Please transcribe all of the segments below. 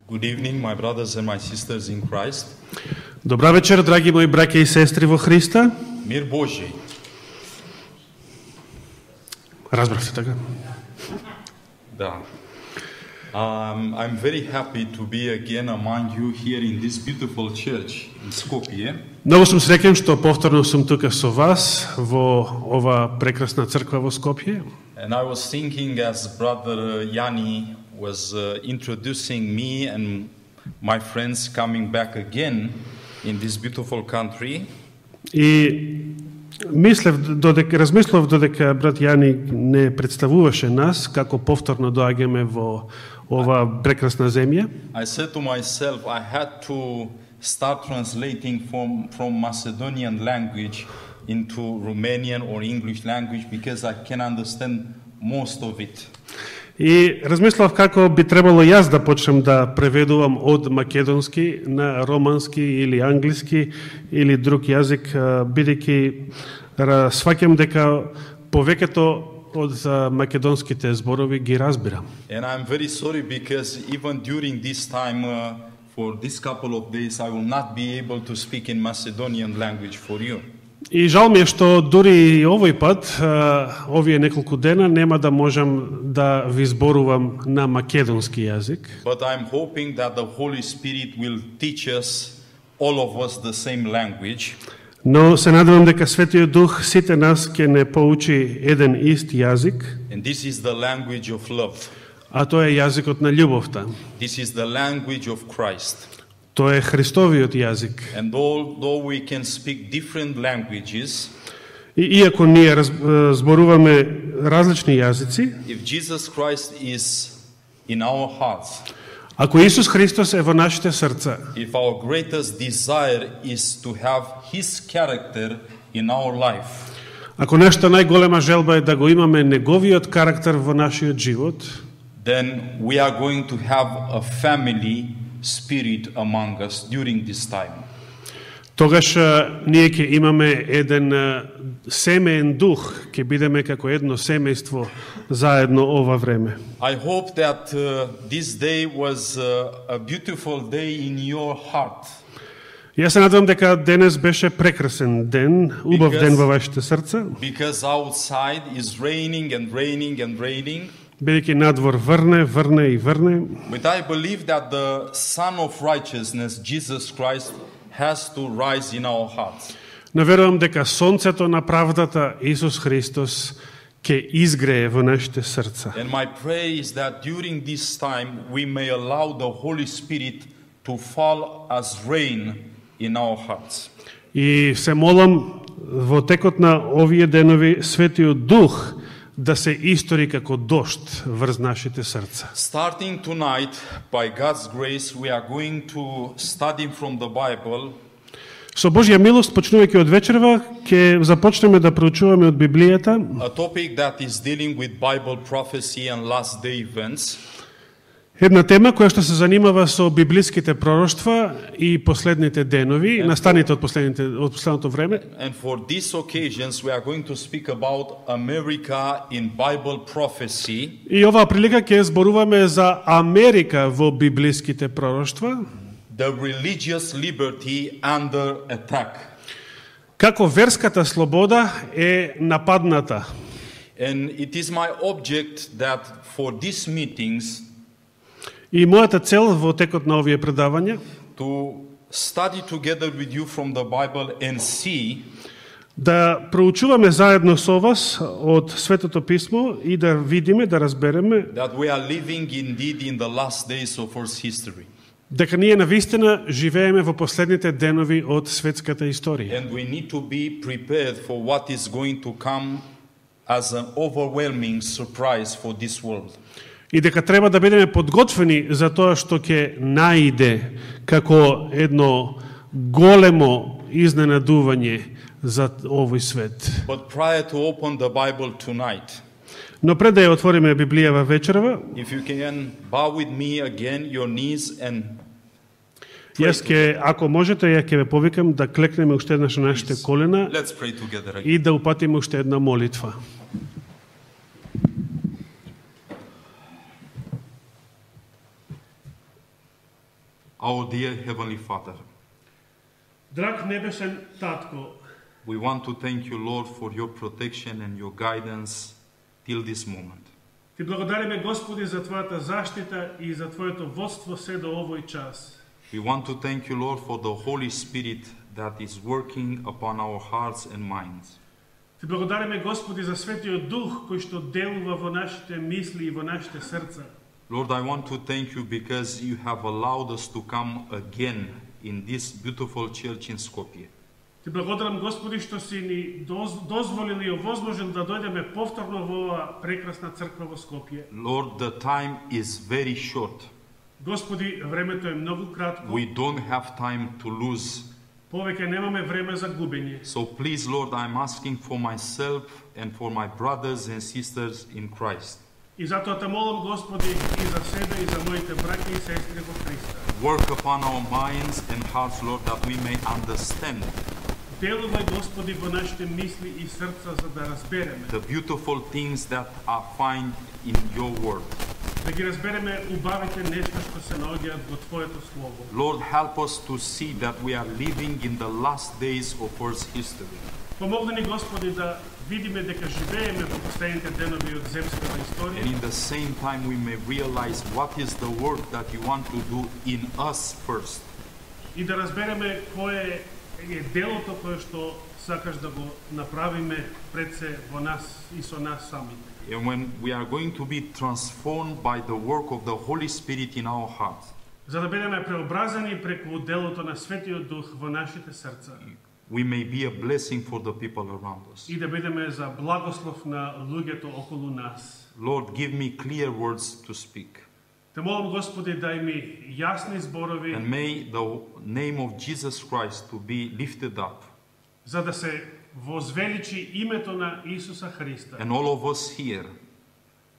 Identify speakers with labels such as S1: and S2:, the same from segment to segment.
S1: Good evening, my brothers and my sisters in Christ.
S2: Добра вечер, драги мои браќа и сестри во Христа.
S1: Мир Божий.
S2: Разбравте така?
S1: Да. I'm very happy to be again among you here in this beautiful church in Skopje.
S2: Многу сум среќен што повторно сум тука со вас во ова прекрасна црква во Скопје.
S1: And I was thinking as brother Yanni was introducing me and my friends coming back again in this beautiful country.
S2: И размислав додека брат Јани не представуваше нас како повторно доаѓаме во ова прекрасна земја.
S1: I said to myself, I had to start translating from Macedonian language into Romanian or English language because I can understand most of it.
S2: И размислав како би требало јас да почнем да преведувам од македонски на романски или англиски или друг јазик, бидејќи сваќам дека повеќето од македонските зборови ги разбирам.
S1: And I'm very sorry because even during this time for this couple of days I will not be able to speak in Macedonian language for you.
S2: И жал ми е што дури и овој пат, овие неколку дена, нема да можам да ви зборувам на македонски јазик.
S1: But I'm hoping that the Holy Spirit will teach us, all of us, the same language.
S2: Но се надевам дека Светиот Дух сите нас ќе не поучи еден ист јазик.
S1: And this is the language of love.
S2: А тоа е јазикот на љубовта.
S1: This is the language of Christ.
S2: Тоа е Христовиот јазик.
S1: And although we can speak different languages,
S2: И иако ние зборуваме различни јазици,
S1: if Jesus Christ is in our hearts,
S2: ако Исус Христос е во нашите срца,
S1: if our greatest desire is to have His character in our life,
S2: ако нашата најголема желба е да го имаме неговиот карактер во нашиот живот,
S1: then we are going to have a family spirit among us during this time.
S2: Тогаш ние ќе имаме еден семеен дух, ќе бидеме како едно семејство заедно ова време.
S1: I hope that this day was a beautiful day in your heart.
S2: Јас се надевам дека денес беше прекрасен ден, убав ден во вашите срца.
S1: Because outside is raining and raining and raining.
S2: Бидејќи надвор врне и врне.
S1: But I believe that the Son of Righteousness, Jesus Christ, has to rise in our hearts.
S2: Но верувам дека сонцето на правдата Исус Христос ќе изгрее во нашите срца.
S1: And my prayer is that during this time we may allow the Holy Spirit to fall as rain in our hearts.
S2: И се молам во текот на овие денови Светиот Дух да се истори како дожд врз нашите срца.
S1: Starting tonight, by God's grace, we are going to study from the Bible.
S2: Со Божја милост, почнувајќи од вечерва, ќе започнеме да проучуваме од Библијата.
S1: A topic that is dealing with Bible prophecy and last day events.
S2: Една тема која што се занимава со библиските пророштва и последните денови, настаните од последното време.
S1: And for these occasions we are going to speak about America in Bible prophecy.
S2: И оваа прилика ќе зборуваме за Америка во библиските пророштва.
S1: The religious liberty under attack.
S2: Како верската слобода е нападната.
S1: And it is my object that for these meetings
S2: И мојата цел во текот на овие предавања
S1: to study together with you from the Bible and see
S2: да проучуваме заедно со вас од Светото Писмо и да видиме, да разбереме
S1: that we are living indeed in the last days of Earth's history.
S2: дека ние навистина живееме во последните денови од светската историја.
S1: And we need to be prepared for what is going to come as an overwhelming surprise for this world.
S2: И дека треба да бидеме подготвени за тоа што ќе наиде како едно големо изненадување за овој свет.
S1: But prior to open the Bible tonight,
S2: Но пред да ја отвориме Библијава вечерва,
S1: if you can bow with me again your knees and
S2: јас ќе, ако можете, ја ќе ве повикам да клекнеме уште еднаш на нашите колена
S1: let's pray together again.
S2: и да упатиме уште една молитва.
S1: Our dear Heavenly Father,
S2: Драг небесен татко,
S1: we want to thank you, Lord, for your protection and your guidance till this moment.
S2: Ти благодариме Господи за Твојата заштита и за Твоето водство се до овој час.
S1: We want to thank you, Lord, for the Holy Spirit that is working upon our hearts and minds.
S2: Ти благодариме Господи за Светиот Дух кој што делува во нашите мисли и во нашите срца.
S1: Lord, I want to thank you because you have allowed us to come again in this beautiful church in Skopje.
S2: Ти благодарам Господи што си ни дозволил и овозможил да дојдеме повторно во оваа прекрасна црква во Скопје.
S1: Lord, the time is very short.
S2: Господи, времето е многу кратко.
S1: We don't have time to lose.
S2: Повеќе немаме време за губење.
S1: So please, Lord, I'm asking for myself and for my brothers and sisters in Christ.
S2: И затоа те молам, Господи, и за себе и за моите браќа и сестри во Христа.
S1: Work upon our minds and hearts, Lord, that we may understand
S2: Делувај, Господи, во нашите мисли и срца за да разбереме.
S1: the beautiful things that are found in your word.
S2: Да ги разбереме убавите нешта што се наоѓаат во Твоето слово.
S1: Lord, help us to see that we are living in the last days of Earth's history.
S2: Помогни ни, Господи, да видиме дека живееме во последните денови од земската
S1: And
S2: историја
S1: in the same time, we may realize what is the work that you want to do in us first.
S2: и да разбереме кое е делото кое што сакаш да го направиме пред се во нас и со нас самите.
S1: And when we are going to be transformed by the work of the Holy Spirit in our hearts,
S2: За да бидеме преобразени преку делото на Светиот Дух во нашите срца
S1: we may be a blessing for the people around us.
S2: и да бидеме за благослов на луѓето околу нас.
S1: Lord, give me clear words to speak.
S2: Те молам, Господи, дај ми јасни зборови
S1: And may the name of Jesus Christ to be lifted up.
S2: за да се возвеличи името на Исуса Христа.
S1: And all of us here,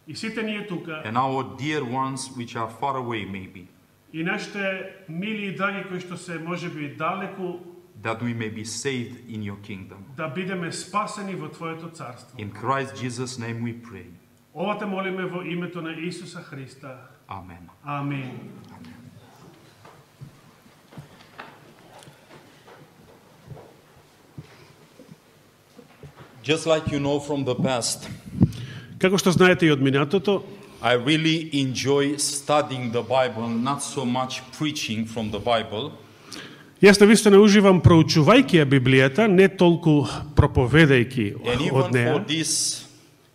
S2: И сите ние тука,
S1: and our dear ones which are far away maybe,
S2: и нашите мили и драги кои што се можеби далеку,
S1: that we may be saved in your kingdom.
S2: да бидеме спасени во Твоето царство.
S1: In Christ Jesus' name we pray.
S2: Ова те молиме во името на Исуса Христа.
S1: Amen.
S2: Амин.
S1: Just like you know from the past,
S2: Како што знаете и од минатото,
S1: I really enjoy studying the Bible, not so much preaching from the Bible,
S2: јас навистина уживам проучувајќи ја Библијата, не толку проповедајќи
S1: and
S2: од
S1: even for
S2: неа.
S1: these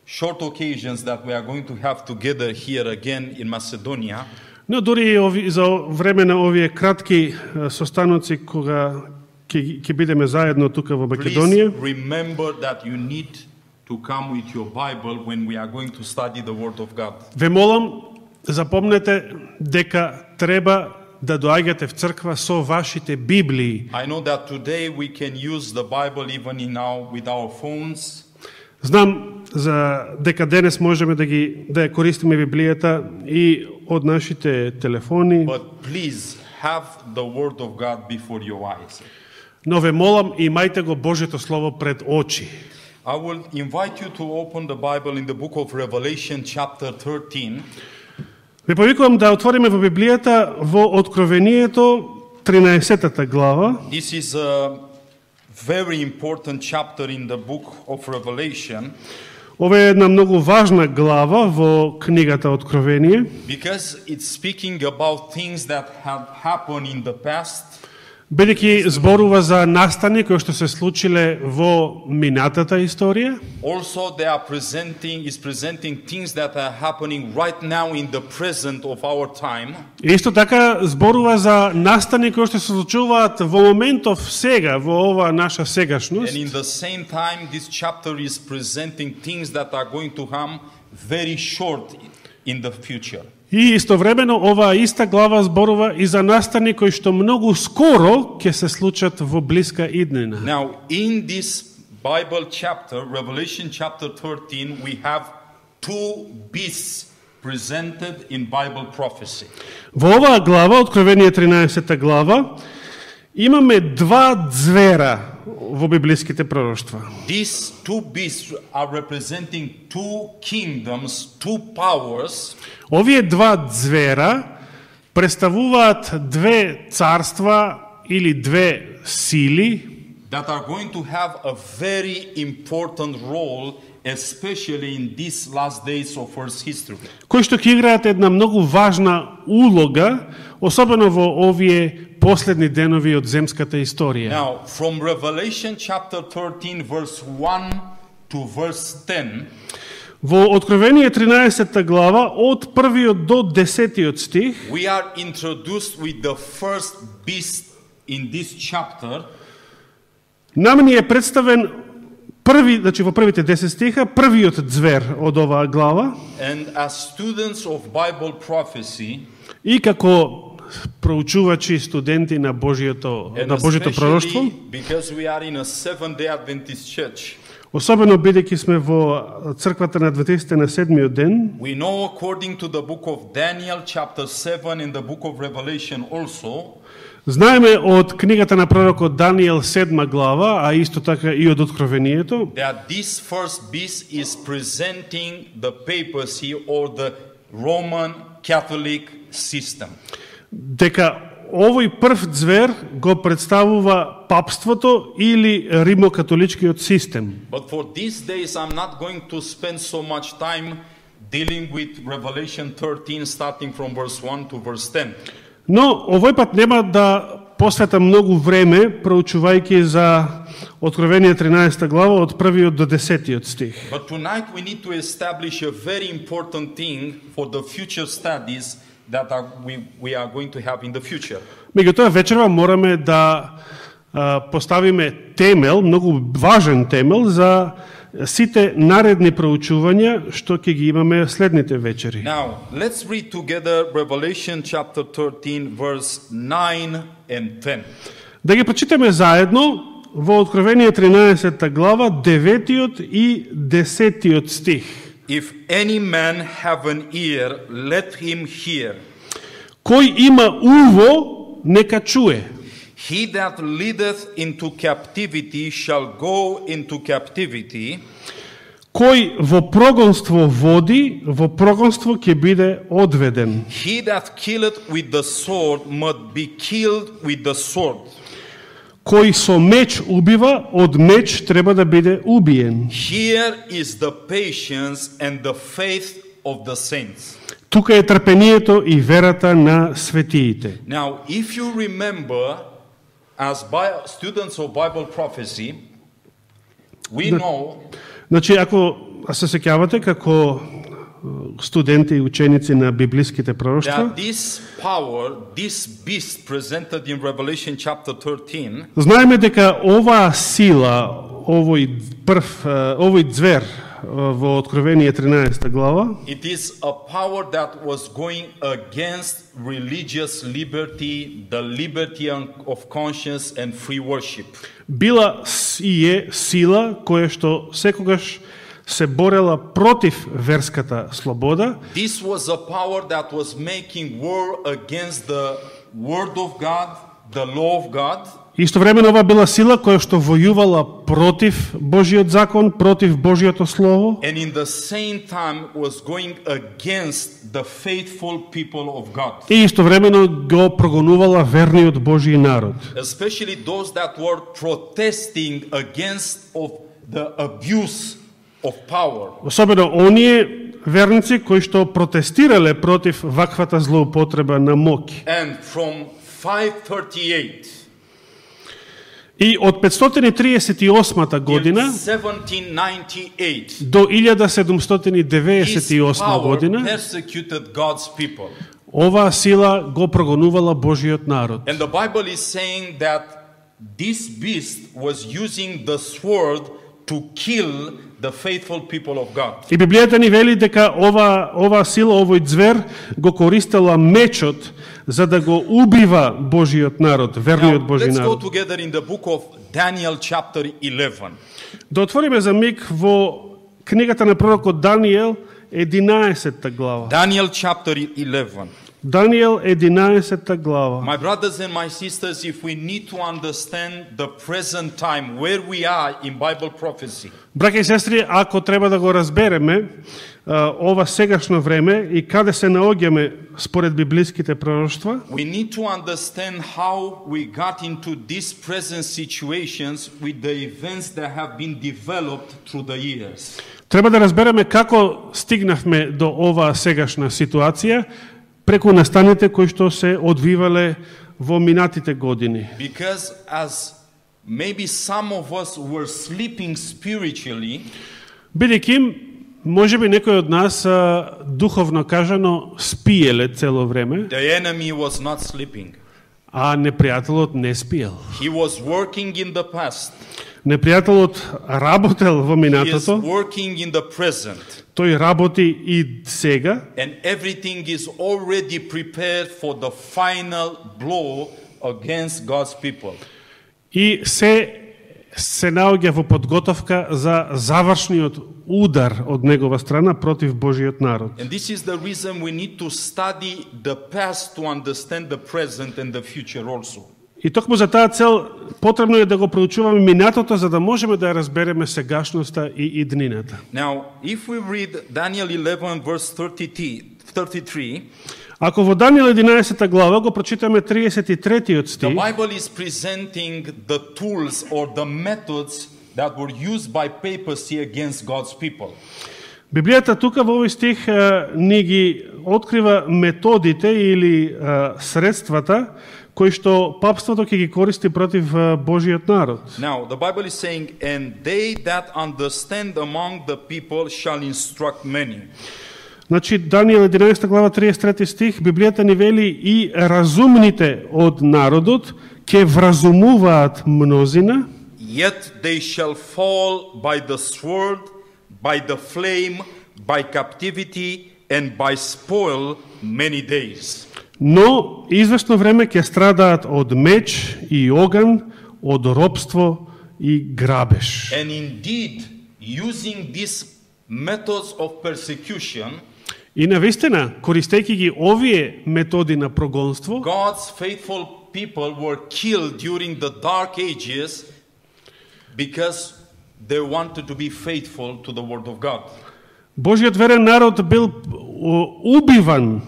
S1: short occasions that we are going to have together here again in Macedonia,
S2: Но дури и за време на овие кратки состаноци кога ќе бидеме заедно тука во
S1: please
S2: Македонија,
S1: remember that you need to come with your Bible when we are going to study the Word of God.
S2: ве молам, запомнете дека треба да доаѓате в црква со вашите Библии.
S1: I know that today we can use the Bible even with our phones,
S2: Знам за дека денес можеме да ја користиме Библијата и од нашите телефони,
S1: but please have the Word of God before your eyes.
S2: но ве молам, имајте го Божјето Слово пред очи.
S1: I will invite you to open the Bible in the book of Revelation chapter 13.
S2: Ве повикувам да отвориме во Библијата во Откровението 13 глава.
S1: This is a very important chapter in the book of Revelation
S2: Ова е една многу важна глава во книгата Откровение,
S1: because it's speaking about things that have happened in the past,
S2: бидејќи зборува за настани кои што се случиле во минатата историја.
S1: also they are presenting things that are happening right now in the present of our time.
S2: И исто така зборува за настани кои што се случуваат во моментов сега, во ова наша сегашност.
S1: And in the same time, this chapter is presenting things that are going to come very short in the future.
S2: И истовремено оваа иста глава зборува и за настани кои што многу скоро ќе се случат во блиска иднина.
S1: Now, in this Bible chapter, Revelation chapter 13, we have two beasts presented in Bible prophecy.
S2: Во оваа глава, Откровение 13 глава, имаме два звера во библиските пророштва.
S1: These two beasts are representing two kingdoms, two powers
S2: Овие два звера представуваат две царства или две сили
S1: that are going to have a very important role, especially in these last days of Earth's history.
S2: кои што ќе играат една многу важна улога, особено во овие последни денови од земската историја.
S1: Now, from Revelation chapter 13, verse 1 to verse 10,
S2: Во Откровение 13 глава, од 1 до 10 стих,
S1: we are introduced with the first beast in this chapter,
S2: нам ни е представен први, значи во првите 10 стиха, првиот звер од оваа глава,
S1: and as students of Bible prophecy,
S2: и како проучувачи, студенти на Божиото пророштво,
S1: especially because we are in a Seventh-day Adventist church,
S2: особено бидејќи сме во црквата на адвентистите на седмиот ден,
S1: we know according to the book of Daniel chapter 7 and the book of Revelation also,
S2: знаеме од книгата на пророкот Даниел 7 глава, а исто така и од Откровението,
S1: that this first beast is presenting the papacy or the Roman Catholic system.
S2: дека овој прв звер го представува папството или римокатоличкиот систем.
S1: But for these days I'm not going to spend so much time dealing with Revelation 13 starting from verse 1 to verse 10.
S2: Но овој пат нема да посветам многу време проучувајќи за Откровение 13 глава од 1 до 10 стих.
S1: But tonight we need to establish a very important thing for the future studies that we are going to have in the future.
S2: Меѓутоа вечерва мораме да поставиме темел, многу важен темел за сите наредни проучувања што ќе ги имаме следните вечери.
S1: Now, let's read together Revelation chapter 13 verse 9 and 10.
S2: Да ги прочитаме заедно во Откровение 13 глава 9 и 10 стих.
S1: If any man have an ear, let him hear.
S2: Кој има уво, нека чуе.
S1: He that leadeth into captivity shall go into captivity.
S2: Кој во прогонство води, во прогонство ќе биде одведен.
S1: He that killeth with the sword must be killed with the sword.
S2: Кој со меч убива, од меч треба да биде убиен.
S1: Here is the patience and the faith of the saints.
S2: Тука е трпението и верата на светиите.
S1: Now, if you remember, as students of Bible prophecy, we know
S2: Значи, ако се сеќавате како студенти и ученици на библиските пророштва,
S1: that this power, this beast presented in Revelation chapter 13,
S2: знаеме дека оваа сила, овој звер во Откровение 13 глава,
S1: it is a power that was going against religious liberty, the liberty of conscience and free worship.
S2: била и е сила која што секогаш се борела против верската слобода.
S1: This was a power that was making war against the word of God, the law of God.
S2: Истовремено ова била сила која што војувала против Божиот закон, против Божиото слово,
S1: And in the same time was going against the faithful people of God.
S2: и истовремено го прогонувала верниот Божји народ.
S1: Especially those that were protesting against of the abuse of power.
S2: Особено оние верници кои што протестирале против ваквата злоупотреба на моќ.
S1: And from 538
S2: И од 538 година
S1: till 1798,
S2: до
S1: his
S2: 1798
S1: power
S2: година,
S1: persecuted God's people.
S2: оваа сила го прогонувала Божиот народ.
S1: And the Bible is saying that this beast was using the sword to kill the faithful people of God.
S2: И Библијата ни вели дека ова сила, овој звер го користела мечот за да го убива Божиот народ, верниот
S1: Now,
S2: Божи
S1: let's go
S2: народ.
S1: together in the book of Daniel chapter 11.
S2: Да отвориме за миг во книгата на пророкот Даниел 11 глава.
S1: Daniel chapter 11.
S2: Даниел 11 глава.
S1: My brothers and my sisters, if we need to understand the present time, where we are in Bible prophecy,
S2: Браќа и сестри, ако треба да го разбереме ова сегашно време и каде се наоѓаме според библиските пророштва,
S1: we need to understand how we got into these present situations with the events that have been developed through the years.
S2: треба да разбереме како стигнавме до оваа сегашна ситуација преку настаните кои што се одвивале во минатите години.
S1: Because as maybe some of us were sleeping spiritually,
S2: Бидејќи можеби некој од нас духовно кажано спиеле цело време,
S1: the enemy was not sleeping.
S2: а непријателот не спиел.
S1: He was working in the past.
S2: Непријателот работел во
S1: He is
S2: минатото,
S1: working in the present.
S2: тој работи и сега,
S1: And everything is already prepared for the final blow against God's people.
S2: и се наоѓа во подготовка за завршниот удар од негова страна против Божиот народ.
S1: And this is the reason we need to study the past to understand the present and the future also.
S2: И токму за таа цел потребно е да го проучуваме минатото за да можеме да ја разбереме сегашноста и иднината.
S1: Now, if we read Daniel 11 verse 33,
S2: Ако во Даниел 11 глава го прочитаме 33-тиот
S1: the
S2: стих,
S1: Bible is presenting the tools or the methods that were used by papacy against God's people.
S2: Библијата тука во овој стих ни ги открива методите или средствата кои што папството ќе ги користи против Божиот народ.
S1: Now, the Bible is saying, and they that understand among the people shall instruct many.
S2: Значи, Даниел 11 глава 33 стих, Библијата ни вели и разумните од народот ќе вразумуваат мнозина,
S1: Yet they shall fall by the sword, by the flame, by captivity, and by spoil many days.
S2: но известно време ќе страдаат од меч и оган, од робство и грабеж.
S1: And indeed, using these methods of persecution,
S2: И навистина, користејќи ги овие методи на прогонство,
S1: God's faithful people were killed during the dark ages because they wanted to be faithful to the word of God.
S2: Божиот верен народ бил убиван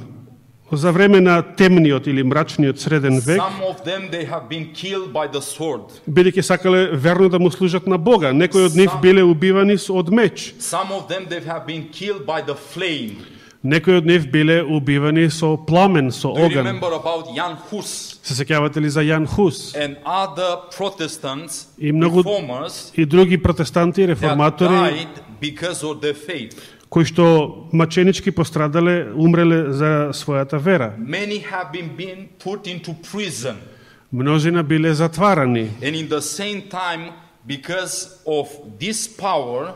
S2: за време на темниот или мрачниот среден век,
S1: Some of them, they have been killed by the sword.
S2: бидејќи сакале верно да му служат на Бога. Некои од нив биле убивани од меч.
S1: Some of them, they have been killed by the flame.
S2: Некои од нив биле убивани со пламен, со
S1: Do you
S2: оган.
S1: remember about Jan Hus
S2: Се сеќавате ли за Јан Хус
S1: and other Protestants,
S2: И многу-
S1: reformers,
S2: и други протестанти,
S1: that
S2: реформатори,
S1: died because of their faith?
S2: кои што маченички пострадале, умреле за својата вера.
S1: Many have been put into prison.
S2: Мнозина биле затварани.
S1: And in the same time, because of this power,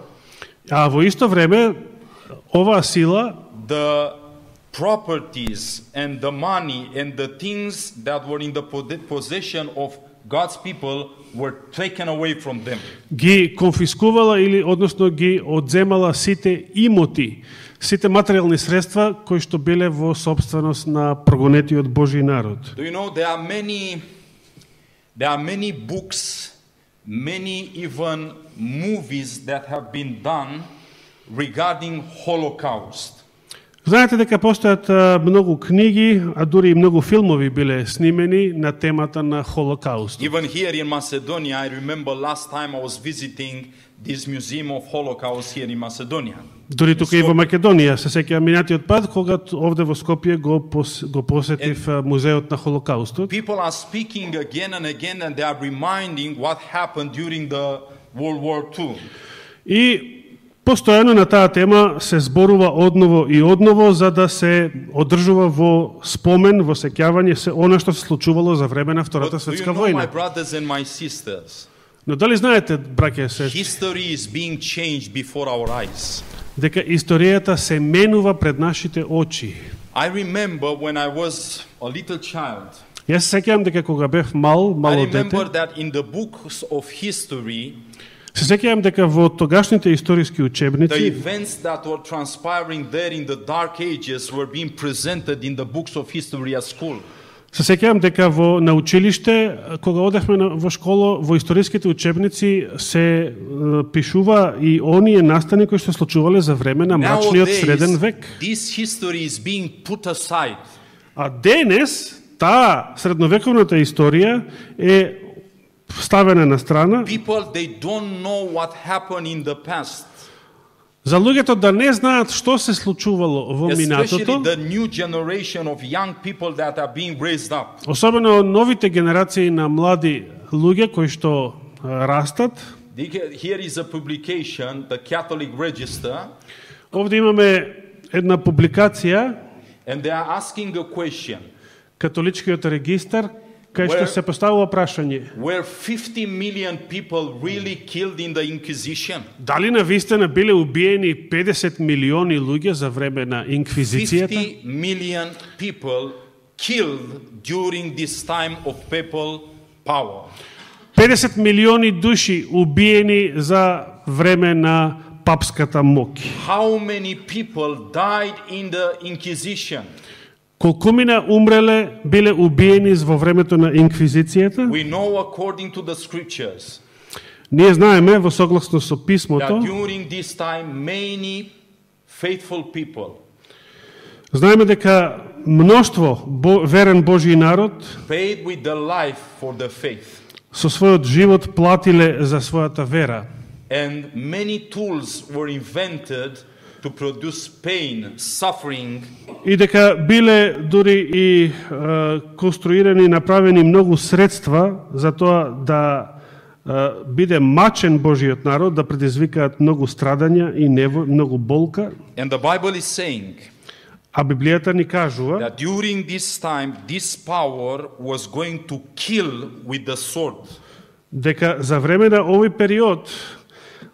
S2: А во исто време, оваа сила,
S1: the properties and the money and the things that were in the possession of God's people were taken away from them.
S2: ги конфискувала или односно ги одземала сите имоти, сите материјални средства кои што биле во собственост на прогонетиот Божји народ.
S1: Do you know there are many books, many even movies that have been done regarding Holocaust.
S2: Знаете дека постојат многу книги, а дури и многу филмови биле снимени на темата на Холокауст.
S1: Even here in Macedonia, I remember last time I was visiting this museum of Holocaust here in Macedonia.
S2: Дури тука и во Македонија, се сеќавам минатиот пат, кога овде во Скопје го посетив музеот на Холокаустот.
S1: People are speaking again and again and they are reminding what happened during the World War II.
S2: И постојано на таа тема се зборува одново и одново за да се одржува во спомен, во сеќавање се она што се случувало за време на Втората
S1: But do you
S2: светска
S1: know, my
S2: војна.
S1: brothers and my sisters,
S2: Но дали знаете, браќа и сестри,
S1: history is being changed before our eyes.
S2: дека историјата се менува пред нашите очи.
S1: I remember when I was a little child,
S2: Јас се сеќавам дека кога бев мало
S1: I
S2: дете,
S1: remember that in the books of history,
S2: Се сеќавам дека во тогашните историски
S1: The
S2: учебници
S1: events that were transpiring there in the dark ages were being presented in the books of history at school.
S2: се сеќавам дека на училиште, кога одевме во школа, во историските учебници се пишува и оние настани кои се случувале за време на мрачниот среден век.
S1: This history is being put aside.
S2: А денес таа средновековната историја е ставена на страна.
S1: People, they don't know what happened in the past.
S2: За луѓето да не знаат што се случувало во минатото,
S1: Especially the new generation of young people that are being raised up.
S2: особено новите генерации на млади луѓе кои што растат.
S1: Here is a publication, the Catholic Register,
S2: Овде имаме една публикација,
S1: and they are asking a question.
S2: католичкиот регистар, кај што се поставува прашање:
S1: Were 50 million people really killed in the Inquisition?
S2: дали навистина биле убиени 50 милиони луѓе за време на инквизицијата?
S1: 50 million people killed during this time of papal power.
S2: 50 милиони души убиени за време на папската моќ.
S1: How many people died in the Inquisition?
S2: Колкумина умреле, биле убиени во времето на инквизицијата?
S1: We know according to the scriptures
S2: Ние знаеме во согласно со
S1: that
S2: писмото,
S1: during this time many faithful people
S2: знаеме дека мноштво верен Божји народ
S1: paid with their life for the faith.
S2: со својот живот платиле за својата вера.
S1: And many tools were invented to produce pain, suffering,
S2: И дека биле дури и конструирани, направени многу средства за тоа да биде мачен Божиот народ, да предизвикаат многу страдања и многу болка.
S1: and the Bible is saying
S2: А Библијата ни кажува
S1: that during this time this power was going to kill with the sword.
S2: дека за време на овој период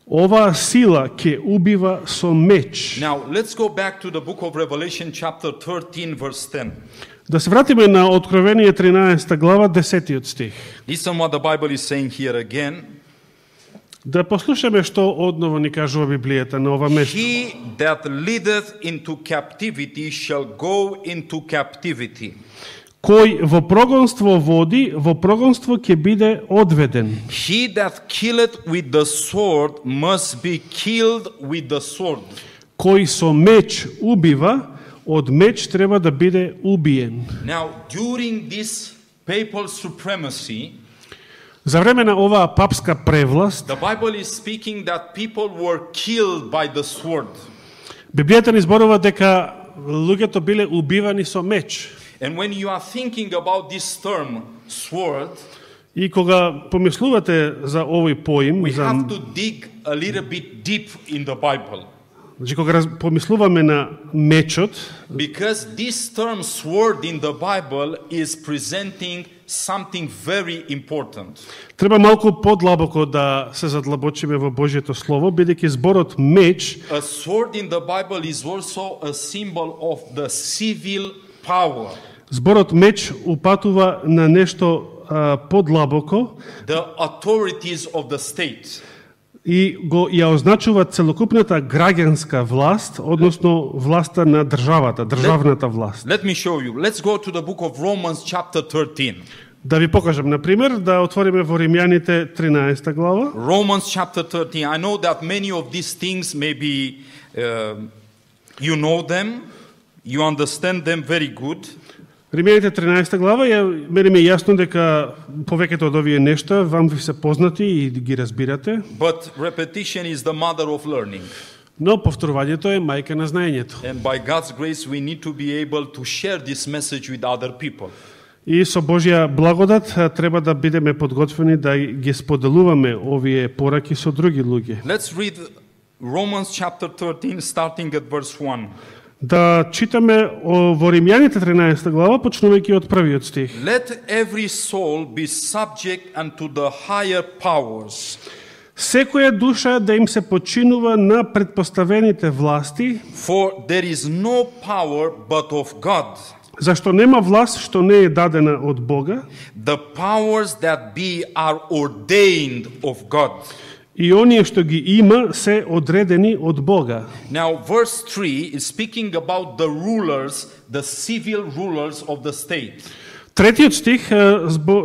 S2: оваа сила ќе убива со меч.
S1: Now let's go back to the book of Revelation chapter 13 verse 10.
S2: Да се вратиме на Откровение 13 глава 10 стих.
S1: Listen what the Bible is saying here again.
S2: Да послушаме што одново ни кажува Библијата на ова место.
S1: He that leadeth into captivity shall go into captivity.
S2: Кој во прогонство води, во прогонство ќе биде одведен.
S1: He that killeth with the sword must be killed with the sword.
S2: Кој со меч убива, од меч треба да биде убиен.
S1: Now, during this papal supremacy,
S2: За време на оваа папска превласт,
S1: the Bible is speaking that people were killed by the sword.
S2: Библијата ни зборува дека луѓето биле убивани со меч.
S1: And when you are thinking about this term, sword,
S2: И кога помислувате за овој поим,
S1: we
S2: за
S1: have to dig a little bit deep in the Bible.
S2: значи кога помислуваме на мечот,
S1: Because this term sword in the Bible is presenting something very important.
S2: треба малку подлабоко да се задлабочиме во Божјето слово, бидејќи зборот меч
S1: A sword in the Bible is also a symbol of the civil power.
S2: Зборот меч упатува на нешто подлабоко
S1: The authorities of the state.
S2: и го ја означува целокупната граѓанска власт, односно власта на државата, државната власт.
S1: Let me show you. Let's go to the book of Romans chapter 13.
S2: Да ви покажам, например, да отвориме во Римјаните 13 глава.
S1: Romans chapter 13. I know that many of these things maybe you know them, you understand them very good.
S2: Римјаните 13 глава, мене ми е јасно дека повеќето од овие нешта вам ви се познати и ги разбирате,
S1: But repetition is the mother of learning.
S2: но повторувањето е мајка на знаењето.
S1: And by God's grace we need to be able to share this message with other people.
S2: И со Божја благодат треба да бидеме подготвени да ги споделуваме овие пораки со други луѓе.
S1: Let's read Romans chapter 13 starting at verse 1.
S2: Да читаме во Римјаните 13 глава, почнувајќи од првиот стих.
S1: Let every soul be subject unto the higher powers.
S2: Секоја душа да им се починува на предпоставените власти,
S1: For there is no power but of God.
S2: зашто нема власт што не е дадена од Бога,
S1: The powers that be are ordained of God.
S2: И оние што ги има се одредени од Бога.
S1: Now, verse 3 is speaking about the rulers, the civil rulers of the state.
S2: Третиот стих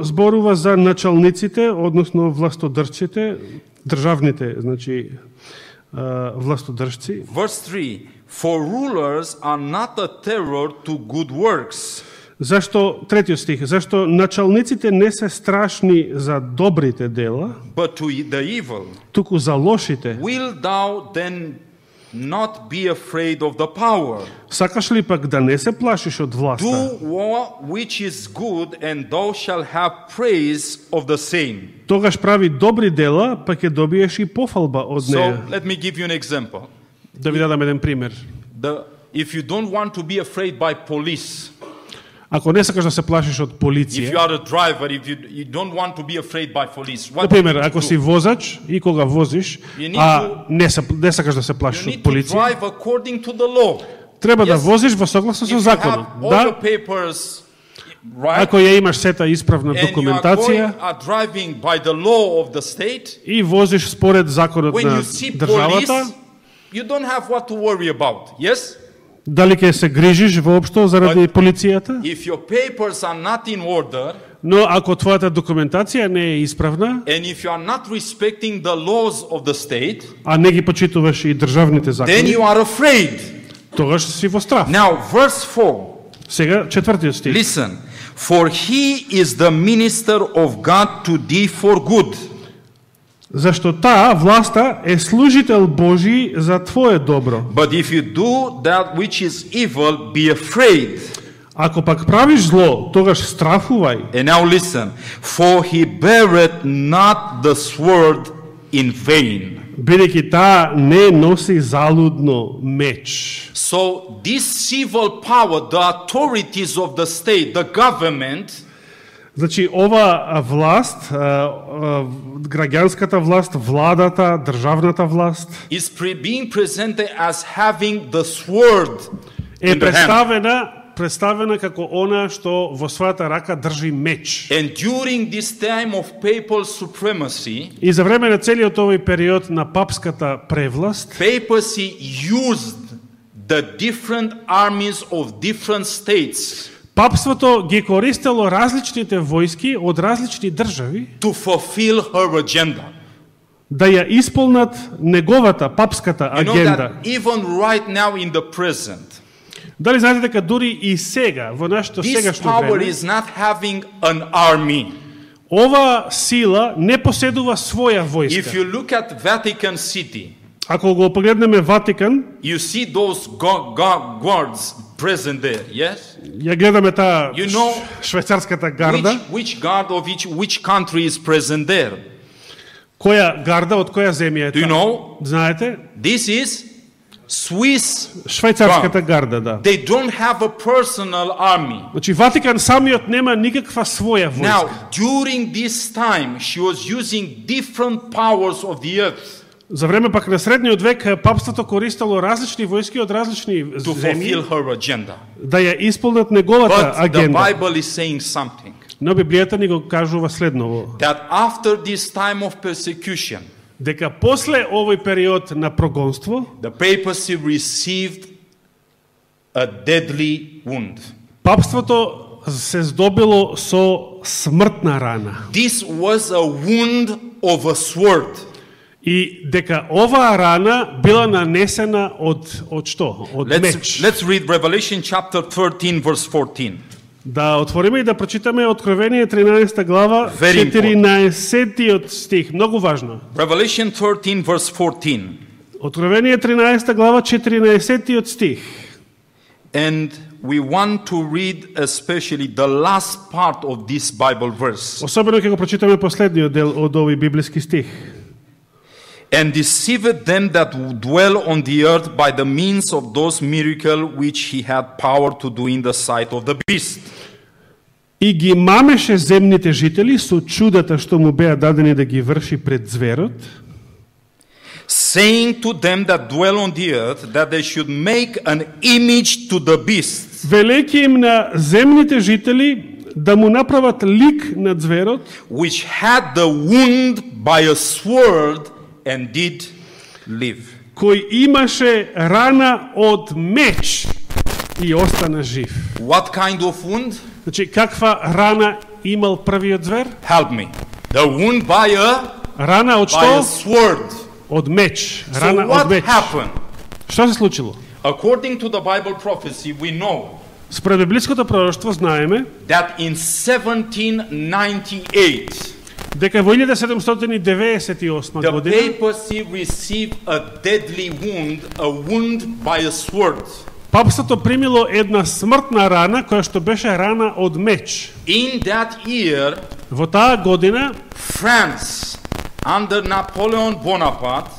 S2: зборува за началниците, односно властодржците, државните, значи властодржци.
S1: Verse 3, for rulers are not a terror to good works.
S2: Зашто, третиот стих, зашто началниците не се страшни за добрите дела,
S1: But to the evil,
S2: туку за лошите.
S1: will thou then not be afraid of the power?
S2: Сакаш ли пак да не се плашиш од власта?
S1: Do which is good, and thou shalt have praise of the same.
S2: Тогаш прави добри дела, па ќе добиеш и пофалба од
S1: So,
S2: неја.
S1: let me give you an example.
S2: Да ви дадам еден пример.
S1: If you don't want to be afraid by police,
S2: Ако не сакаш да се плашиш од
S1: if
S2: полиција,
S1: you are a driver, if you don't want to be afraid by police, what
S2: например,
S1: do you
S2: ако
S1: do?
S2: си возач и кога возиш,
S1: You need
S2: а не сакаш да се
S1: You
S2: плашиш од
S1: need to
S2: полиција,
S1: drive according to the law.
S2: треба да
S1: Yes.
S2: возиш во согласно
S1: If
S2: со
S1: you
S2: законот.
S1: have all
S2: Да,
S1: the papers right,
S2: ако ја имаш сета исправна
S1: and you are
S2: документација
S1: driving by the law of the state,
S2: и возиш според законот
S1: when
S2: на
S1: you see
S2: државата,
S1: police, you don't have what to worry about. Yes?
S2: дали ќе се грижиш воопшто заради полицијата?
S1: If your papers are not in order,
S2: Но ако твојата документација не е исправна,
S1: and if you are not respecting the laws of the state,
S2: а не ги почитуваш и државните
S1: then
S2: закони,
S1: you are afraid.
S2: тогаш си во страх.
S1: Now, verse 4.
S2: Сега, четвртиот стих.
S1: Listen. For he is the minister of God to thee for good.
S2: Зашто таа власта е служител Божи за твое добро.
S1: But if you do that which is evil, be afraid.
S2: Ако пак правиш зло, тогаш страфувај.
S1: And now listen. For he beareth not the sword in vain.
S2: Бидејќи таа не носи залудно меч.
S1: So this civil power, the authorities of the state, the government,
S2: Значи, ова власт, граѓанската власт, владата, државната власт,
S1: is being presented as having the sword
S2: е
S1: in the hand.
S2: представена како она што во својата рака држи меч.
S1: And during this time of papal supremacy,
S2: И за време на целиот овој период на папската превласт,
S1: papacy used the different armies of different states
S2: папството ги користело различните војски од различни држави
S1: to fulfill her agenda.
S2: да ја исполнат неговата папската
S1: You know
S2: агенда.
S1: that even right now in the present,
S2: Дали знаете дека дури и сега, во нашето
S1: this
S2: сегашно
S1: power
S2: време,
S1: is not having an army.
S2: ова сила не поседува своја
S1: If
S2: војска.
S1: you look at Vatican City,
S2: Ако го погледнеме Ватикан,
S1: you see those guards present there, yes?
S2: ја гледаме таа
S1: You know
S2: швајцарската гарда,
S1: which guard of which country is present there?
S2: која гарда од која земја е
S1: Do you
S2: таа?
S1: know?
S2: Знаете?
S1: This is Swiss.
S2: Швајцарската гарда, да.
S1: They don't have a personal army.
S2: Значи Ватикан самиот нема никаква своја војска.
S1: Now, during this time, she was using different powers of the earth
S2: За време пак на средниот век папството користело различни војски од различни
S1: to fulfill
S2: земји
S1: her agenda.
S2: да ја исполнат неговата
S1: But the
S2: агенда.
S1: Bible is saying something.
S2: Но Библијата ни го кажува следново,
S1: That after this time of persecution,
S2: дека после овој период на прогонство,
S1: the papacy received a deadly wound.
S2: папството се здобило со смртна рана.
S1: This was a wound of a sword.
S2: И дека оваа рана била нанесена од што? Од меч.
S1: Let's read Revelation chapter 13, verse 14.
S2: Да отвориме и да прочитаме Откровение 13 глава,
S1: Very
S2: 14 стих. Многу важно.
S1: Revelation 13, verse 14.
S2: Откровение 13 глава, 14 стих.
S1: And we want to read especially the last part of this Bible verse.
S2: Особено ќе го прочитаме последниот дел од овој библиски стих.
S1: And deceived them that dwell on the earth by the means of those miracles which he had power to do in the sight of the beast.
S2: И ги мамеше земните жители со чудата што му беа дадени да ги врши пред зверот,
S1: Saying to them that dwell on the earth that they should make an image to the beast,
S2: велејќи им на земните жители да му направат лик на зверот,
S1: which had the wound by a sword and did live.
S2: кој имаше рана од меч и остана жив.
S1: What kind of wound?
S2: Значи, каква рана имал првиот звер?
S1: Help me. The wound by
S2: Рана од
S1: a
S2: што?
S1: sword.
S2: Од меч.
S1: So
S2: Рана од
S1: what
S2: меч.
S1: happened?
S2: Што се случило?
S1: According to the Bible prophecy, we know
S2: Според библиското пророштво знаеме
S1: that in 1798
S2: дека во 1798
S1: the
S2: година
S1: papacy received a deadly wound, a wound by a sword.
S2: папството примило една смртна рана која што беше рана од меч.
S1: In that year,
S2: Во таа година
S1: France, under Napoleon Bonaparte,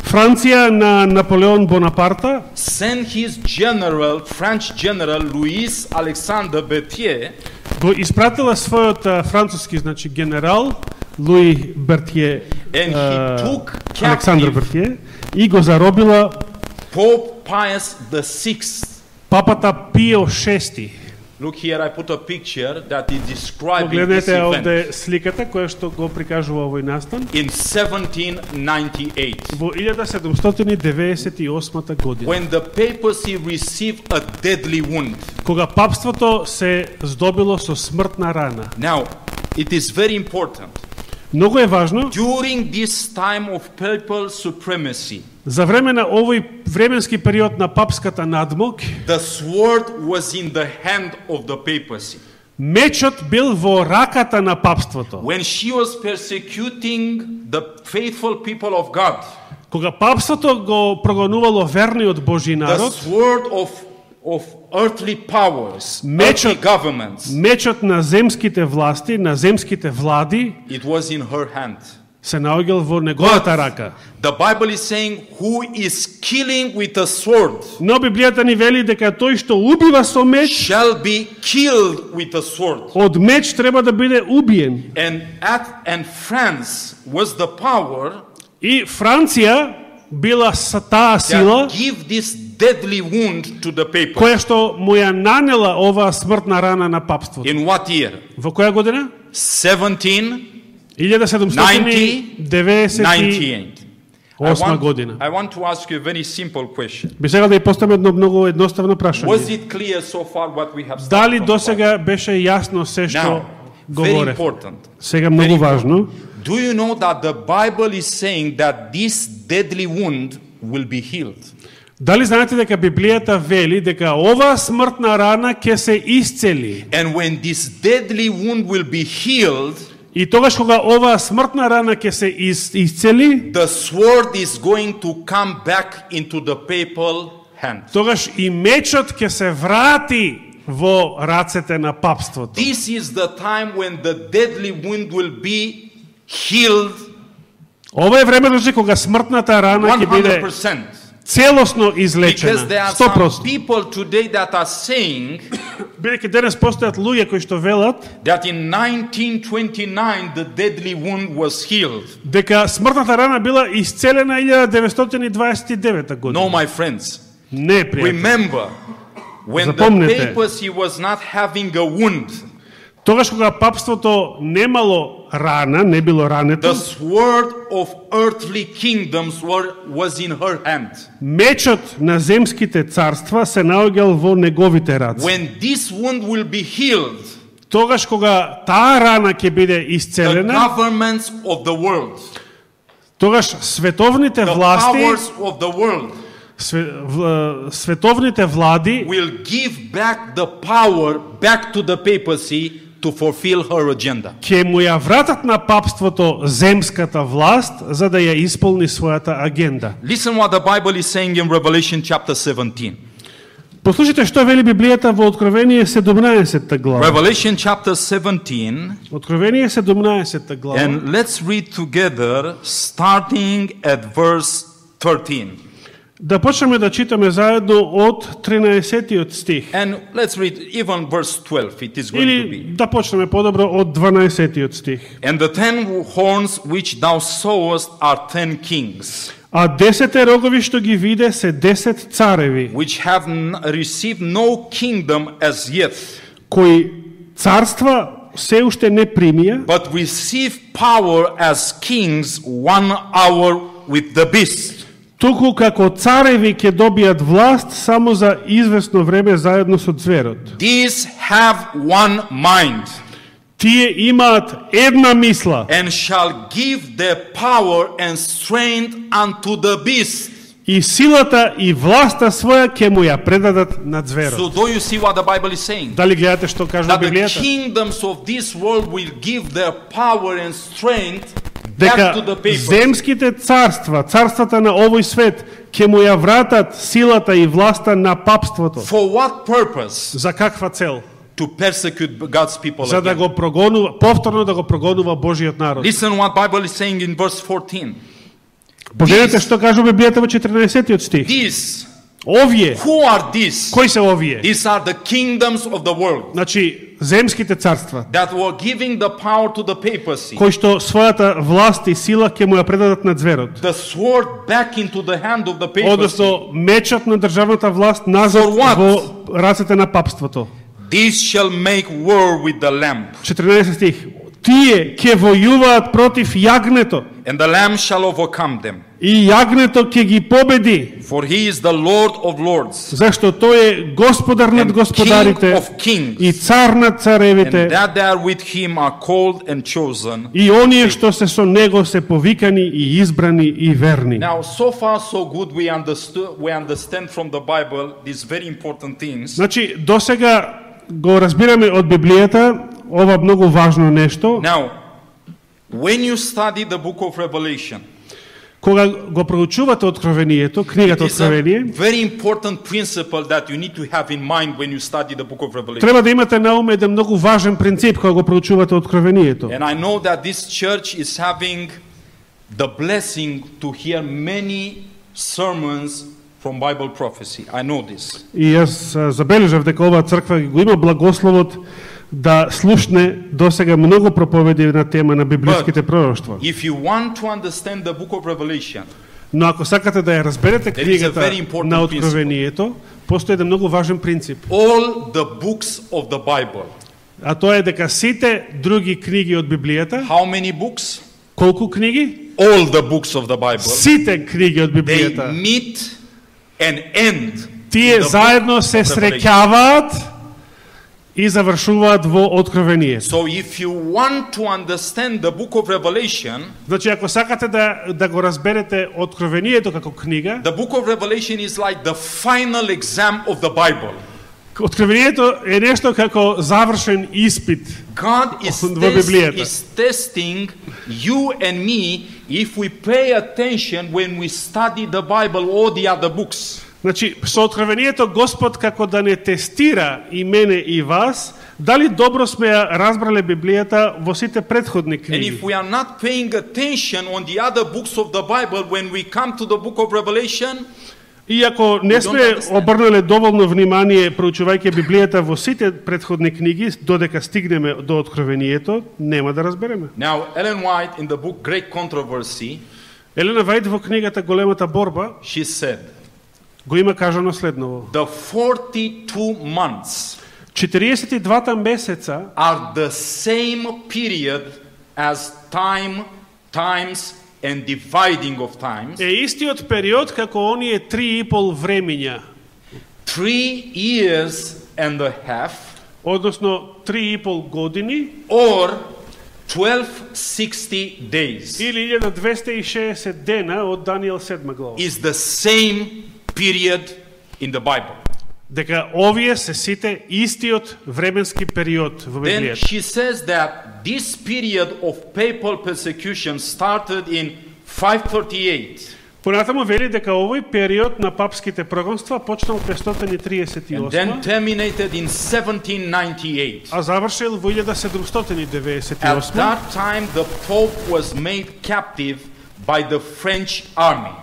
S2: Франција на Наполеон Бонапарта
S1: sent his general, French general Louis Alexandre Berthier,
S2: го испратила својот француски, значи генерал Луи Бертие,
S1: and he took
S2: Александр
S1: captive
S2: Бертие, и го заробила
S1: Pope Pius VI.
S2: папата Пио VI.
S1: Look here, I put a picture that is describing this
S2: Погледнете
S1: event.
S2: овде сликата која што го прикажува овој настан.
S1: In 1798,
S2: Во 1798 година,
S1: when the papacy received a deadly wound.
S2: кога папството се здобило со смртна рана.
S1: Now, it is very important.
S2: Многу е важно,
S1: During this time of papal supremacy,
S2: за време на овој временски период на папската надмог,
S1: the sword was in the hand of the papacy.
S2: мечот бил во раката на папството.
S1: When she was persecuting the faithful people of God,
S2: Кога папството го прогонувало верниот Божи
S1: the
S2: народ,
S1: sword of earthly powers, earthly governments,
S2: мечот на земските власти, на земските влади,
S1: it was in her hand.
S2: се наоѓал во неговата рака.
S1: The Bible is saying, who is killing with a sword
S2: Но Библијата ни вели дека тој што убива со меч,
S1: shall be killed with a sword.
S2: од меч треба да биде убиен.
S1: And France was the power
S2: И Франција била са таа сила
S1: that give this deadly wound to the papacy.
S2: која што му ја нанела оваа смртна рана на папството.
S1: In what year?
S2: Во која година? 1798 година.
S1: I want to ask you a very simple question.
S2: Би сега да ја поставам едно многу едноставно
S1: Was
S2: прашање.
S1: it clear so far what we have
S2: Дали
S1: started?
S2: досега беше јасно се што
S1: Now, very
S2: говорев?
S1: important.
S2: Сега многу важно.
S1: Do you know that the Bible is saying that this deadly wound will be healed?
S2: Дали знаете дека Библијата вели дека оваа смртна рана ќе се исцели?
S1: And when this deadly wound will be healed,
S2: И тогаш кога оваа смртна рана ќе се исцели,
S1: the sword is going to come back into the papal hand.
S2: тогаш и мечот ќе се врати во рацете на папството.
S1: This is the time when the deadly wound will be healed
S2: Ова е времето кога смртната рана ќе биде
S1: 100%.
S2: целосно
S1: Because
S2: излечена.
S1: there are some
S2: 100%.
S1: people today that are saying
S2: Бидејќи денес постојат луѓе кои што велат
S1: that in 1929 the deadly wound was healed.
S2: дека смртната рана била исцелена 1929 година.
S1: No, my friends.
S2: Не, пријатели.
S1: Remember, when the
S2: Запомнете.
S1: papacy was not having a wound,
S2: Тогаш кога папството немало рана, не било рането,
S1: the sword of earthly kingdoms was in her hand.
S2: мечот на земските царства се наоѓал во неговите раци.
S1: When this wound will be healed,
S2: Тогаш кога таа рана ќе биде
S1: the
S2: исцелена,
S1: governments of the world,
S2: тогаш световните
S1: the
S2: власти,
S1: powers of the world
S2: световните влади
S1: will give back the power back to the papacy to fulfill her agenda.
S2: ќе му ја вратат на папството земската власт за да ја исполни својата агенда.
S1: Listen what the Bible is saying in Revelation chapter 17.
S2: Послушайте што вели Библијата во Откровение 17 глава.
S1: Revelation chapter 17,
S2: Откровение 17 глава.
S1: and let's read together starting at verse 13.
S2: Да почнеме да читаме заедно од 13-тиот стих.
S1: And let's read even verse 12, it is going to
S2: Или
S1: be.
S2: да почнеме подобро од 12-тиот стих.
S1: And the 10 horns which thou sawest are 10 kings,
S2: А 10 рогови што ги виде се 10 цареви,
S1: which have received no kingdom as yet,
S2: кои царства се уште не примија,
S1: but receive power as kings 1 hour with the beast.
S2: Туку како цареви ќе добијат власт само за известно време заедно со зверот.
S1: These have one mind.
S2: Тие имаат една мисла
S1: And shall give their power and strength unto the beast.
S2: и силата и власта своја ќе му ја предадат на зверот.
S1: So do you see what the Bible is saying?
S2: Дали гледате што кажува
S1: That the
S2: Библијата?
S1: kingdoms of this world will give their power and strength back
S2: Дека
S1: to the people.
S2: земските царства, царствата на овој свет, ќе му ја вратат силата и власта на папството.
S1: For what purpose?
S2: За каква цел?
S1: To persecute God's people
S2: За да
S1: again.
S2: го прогонува, повторно да го прогонува Божиот народ.
S1: Listen what Bible is saying in verse 14.
S2: Погледнете што кажува Библијата во 14 стих.
S1: These,
S2: Овие,
S1: who are these?
S2: кои се овие?
S1: These are the kingdoms of the world
S2: Значи, земските царства,
S1: that were giving the power to the papacy.
S2: кои што својата власт и сила ќе му ја предадат на зверот.
S1: The sword back into the hand of the papacy.
S2: Односно, мечот на државната власт назад
S1: For what?
S2: во рацете на папството.
S1: These shall make war with the lamb,
S2: 14 стих. Тие ќе војуваат против јагнето
S1: and the lamb shall overcome them.
S2: и јагнето ќе ги победи,
S1: For he is the Lord of lords
S2: зашто тој е господар над
S1: and
S2: господарите
S1: King of kings,
S2: и цар над
S1: and
S2: царевите.
S1: that they are with him are called and chosen.
S2: И оние што се со него се повикани и избрани и верни.
S1: Now, so far so good, we understand from the Bible these very important things.
S2: Значи, досега го разбираме од Библијата ова многу важно нешто.
S1: Now, when you study the book of Revelation,
S2: Кога го проучувате Откровението,
S1: it
S2: книгата
S1: is a
S2: Откровение,
S1: very important principle that you need to have in mind when you study the book of Revelation.
S2: треба да имате на ум еден многу важен принцип кога го проучувате Откровението.
S1: And I know that this church is having the blessing to hear many sermons from Bible prophecy. I know this.
S2: И јас забележав дека оваа црква го има благословот да слушне досега многу проповеди на тема на библиските пророштва.
S1: If you want to understand the book of Revelation,
S2: Но ако сакате да ја разберете
S1: There is a
S2: книгата
S1: very important
S2: на Откровението, постои еден многу важен принцип.
S1: all the books of the Bible,
S2: А тоа е дека сите други книги од Библијата,
S1: how many books?
S2: колку книги?
S1: All the books of the Bible,
S2: Сите книги од
S1: they
S2: Библијата.
S1: meet and end
S2: Тие
S1: in the
S2: заедно
S1: book
S2: се
S1: of Revelation.
S2: среќаваат и завршуваат во Откровение.
S1: So if you want to understand the book of Revelation,
S2: Значи, ако сакате да го разберете Откровението како книга,
S1: the book of Revelation is like the final exam of the Bible.
S2: Откровението е нешто како завршен испит.
S1: God
S2: Во Библијата.
S1: is testing you and me if we pay attention when we study the Bible or the other books.
S2: Значи, со Откровението Господ како да не тестира и мене и вас, дали добро сме ја разбрале Библијата во сите претходни
S1: And
S2: книги.
S1: if we are not paying attention on the other books of the Bible when we come to the book of Revelation,
S2: И ако не сме обрнале доволно внимание проучувајќи Библијата во сите претходни книги, додека стигнеме до Откровението, нема да разбереме.
S1: now Ellen White in the book Great Controversy,
S2: Елена Вајд во книгата Големата борба
S1: she said,
S2: го има кажано следново.
S1: the 42 months
S2: 42 месеца
S1: are the same period as times and dividing of times,
S2: е истиот период како оние 3,5 времиња,
S1: 3 years and a half,
S2: односно 3,5 години
S1: or 1260 days
S2: или 1260 дена од Даниел 7 глава.
S1: is the same period in the Bible.
S2: Дека овие се сите истиот временски период во
S1: Then
S2: Библијата.
S1: she says that this period of papal persecution started in 538
S2: Понатаму вели дека овој период на папските прогонства почнал
S1: and
S2: 538,
S1: then terminated in 1798.
S2: а завршил во
S1: At
S2: 1798.
S1: that time the Pope was made captive by the French army.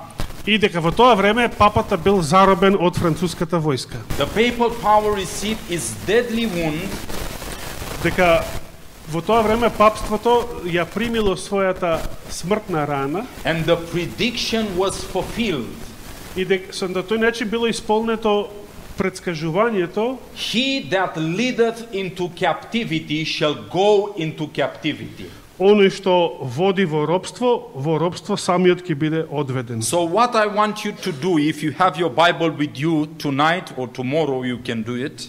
S2: И дека во тоа време папата бил заробен од француската војска.
S1: The papal power received its deadly wound
S2: Дека во тоа време папството ја примило својата смртна рана
S1: and the prediction was fulfilled.
S2: и дека со на тој начин било исполнето предскажувањето:
S1: He that leadeth into captivity shall go into captivity.
S2: оној што води во робство самиот ќе биде одведен.
S1: So what I want you to do, if you have your Bible with you tonight or tomorrow, you can do it.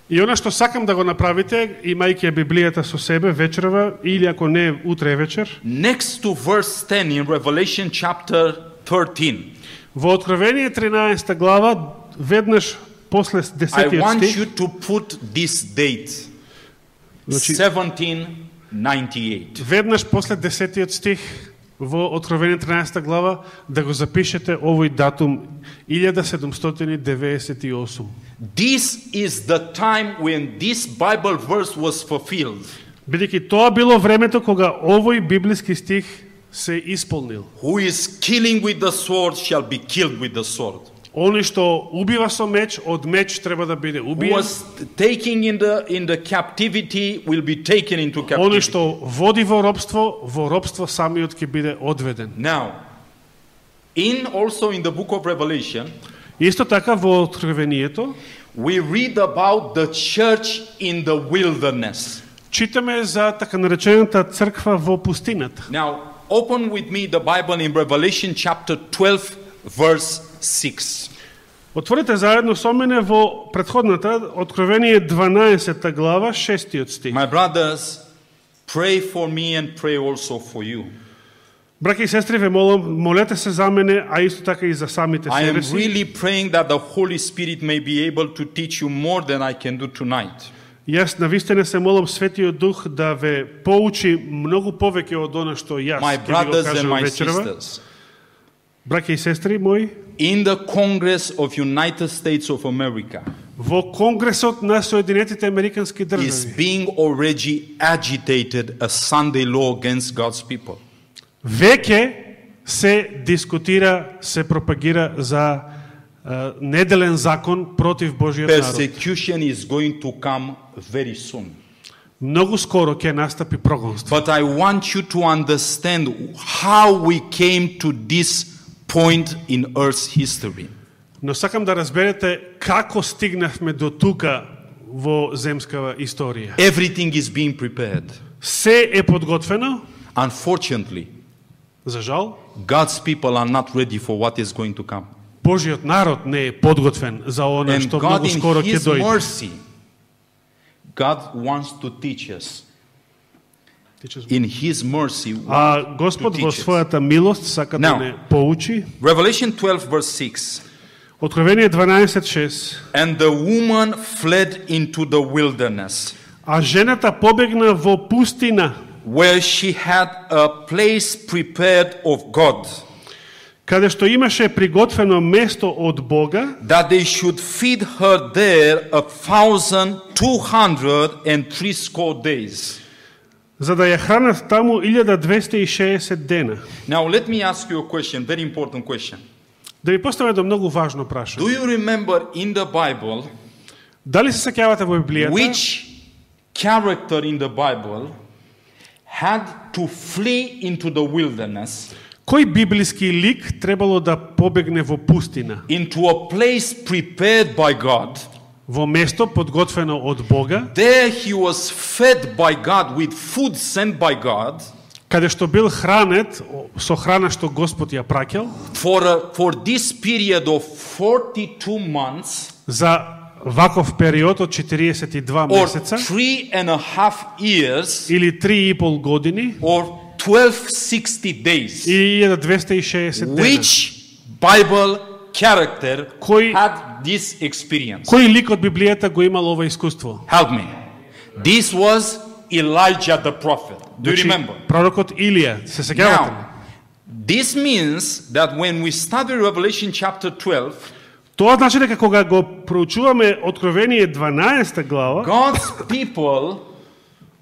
S2: И она што сакам да го направите, имајќи Библијата со себе вечерва или ако не утре вечер,
S1: Next to verse 10 in Revelation chapter 13,
S2: во Откровение 13 глава, веднаш после
S1: I
S2: 10
S1: want
S2: стих,
S1: you to put this date,
S2: Значи-
S1: 1798.
S2: веднаш после 10 стих во Откровение 13 глава да го запишете овој датум 1798.
S1: This is the time when this Bible verse was fulfilled.
S2: Бидејќи тоа било времето кога овој библиски стих се исполнил.
S1: Who is killing with the sword shall be killed with the sword.
S2: Оној што убива со меч, од меч треба да биде
S1: Who
S2: убиен.
S1: was taking in the captivity will be taken into
S2: Оној
S1: captivity.
S2: што води во робство самиот ќе биде одведен.
S1: Now, also in the book of Revelation,
S2: Исто така во Откровението
S1: we read about the church in the wilderness.
S2: читаме за така наречената црква во пустината.
S1: Now, open with me the Bible in Revelation chapter 12, verse 6.
S2: Отворете заедно со мене во претходната Откровение 12 глава 6 стих.
S1: My brothers, pray for me and pray also for you.
S2: Браќа и сестри, ве молам, молете се за мене, а исто така и за самите
S1: I am
S2: себе си.
S1: really praying that the Holy Spirit may be able to teach you more than I can do tonight.
S2: Јас навистина се молам Светиот Дух да ве поучи многу повеќе од она што јас
S1: My
S2: ќе ви го
S1: brothers and
S2: кажам
S1: my
S2: вечерва.
S1: sisters,
S2: Браќа и сестри мои,
S1: in the Congress of United States of America
S2: во Конгресот на Соединетите Американски
S1: is
S2: држави
S1: being already agitated a Sunday law against God's people.
S2: веќе се дискутира, се пропагира за неделен закон против Божиот народ.
S1: Persecution is going to come very soon.
S2: Многу скоро ќе настапи прогонство.
S1: But I want you to understand how we came to this point in Earth's history.
S2: Но сакам да разберете како стигнавме до тука во земскава историја.
S1: Everything is being prepared.
S2: Се е подготвено,
S1: Unfortunately,
S2: за жал,
S1: God's people are not ready for what is going to come.
S2: Божиот народ не е подготвен за она
S1: And
S2: што
S1: God
S2: многу
S1: in
S2: скоро ќе
S1: His
S2: дојде.
S1: mercy, God wants to teach us. In His mercy,
S2: А Господ
S1: to
S2: во
S1: teach us.
S2: својата милост сака да
S1: Now,
S2: не поучи.
S1: Revelation 12 verse 6.
S2: Откровение 12:6.
S1: And the woman fled into the wilderness,
S2: А жената побегна во пустина,
S1: where she had a place prepared of God,
S2: каде што имаше приготвено место од Бога,
S1: that they should feed her there 1,260 days.
S2: за да ја хранат таму 1260 дена.
S1: Now let me ask you a question, very important question.
S2: Да ви поставя едно многу важно
S1: Do
S2: прашање.
S1: you remember in the Bible
S2: Дали се сеќавате во Библијата
S1: which character in the Bible had to flee into the wilderness,
S2: кој библиски лик требало да побегне во пустина,
S1: into a place prepared by God?
S2: во место подготвено од Бога,
S1: There he was fed by God with food sent by God
S2: каде што бил хранет со храна што Господ ја праќал
S1: for this period of 42 months
S2: за ваков период од 42
S1: or
S2: месеца
S1: 3.5 years
S2: или 3,5 години
S1: or 1260 days.
S2: и 1260 дена.
S1: Which Bible character
S2: Кој-
S1: had this experience?
S2: Кој лик од Библијата го имал ова искуство?
S1: Help me. This was Elijah the prophet. Do you remember?
S2: Пророкот Илија, се сеќавате ли?
S1: Now, this means that when we study Revelation chapter 12,
S2: Тоа значи дека кога го проучуваме Откровение 12 глава,
S1: God's people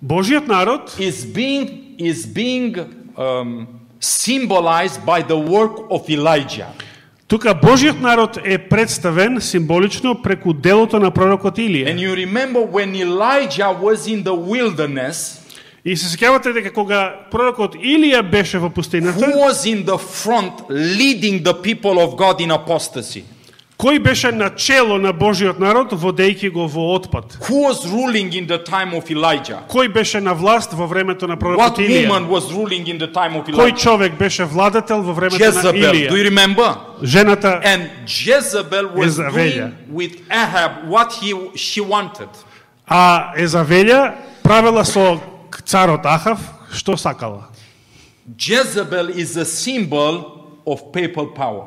S2: Божиот народ
S1: is being symbolized by the work of Elijah.
S2: тука Божиот народ е представен символично преку делото на пророкот Илија.
S1: And you remember when Elijah was in the wilderness,
S2: И се сеќавате дека кога пророкот Илија беше во
S1: who
S2: пустината,
S1: was in the front leading the people of God in apostasy?
S2: Кој беше начело на Божиот народ, водејќи го во отпад?
S1: Who was ruling in the time of Elijah?
S2: Кој беше на власт во времето на
S1: What
S2: пророкот Илија?
S1: woman was ruling in the time of
S2: Кој
S1: Elijah?
S2: човек беше владетел во времето на
S1: Jezebel. Do
S2: Илија?
S1: you remember?
S2: Жената
S1: And Jezebel was
S2: Jezabel.
S1: doing with Ahab what she wanted.
S2: А Езавелја правила со царот Ахав што сакала.
S1: Jezebel is a symbol of papal power.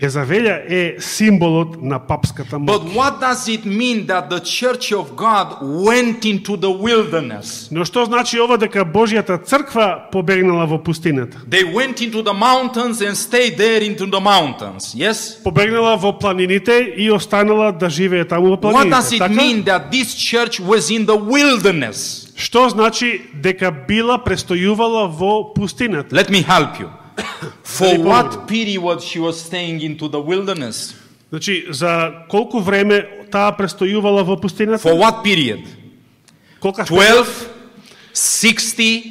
S2: Езавелја е символот на папската моќ.
S1: But what does it mean that the church of God went into the wilderness?
S2: Но што значи ова дека Божјата црква побегнала во пустината?
S1: They went into the mountains and stayed there into the mountains. Yes?
S2: Побегнала во планините и останала да живее таму во
S1: What does
S2: планините.
S1: it
S2: Така?
S1: mean that this church was in the wilderness?
S2: Што значи дека била престојувала во пустината?
S1: Let me help you. For
S2: Дали
S1: what period she was staying into the wilderness?
S2: Значи, за колку време таа престојувала во пустината?
S1: For what period?
S2: Колка
S1: 12, 60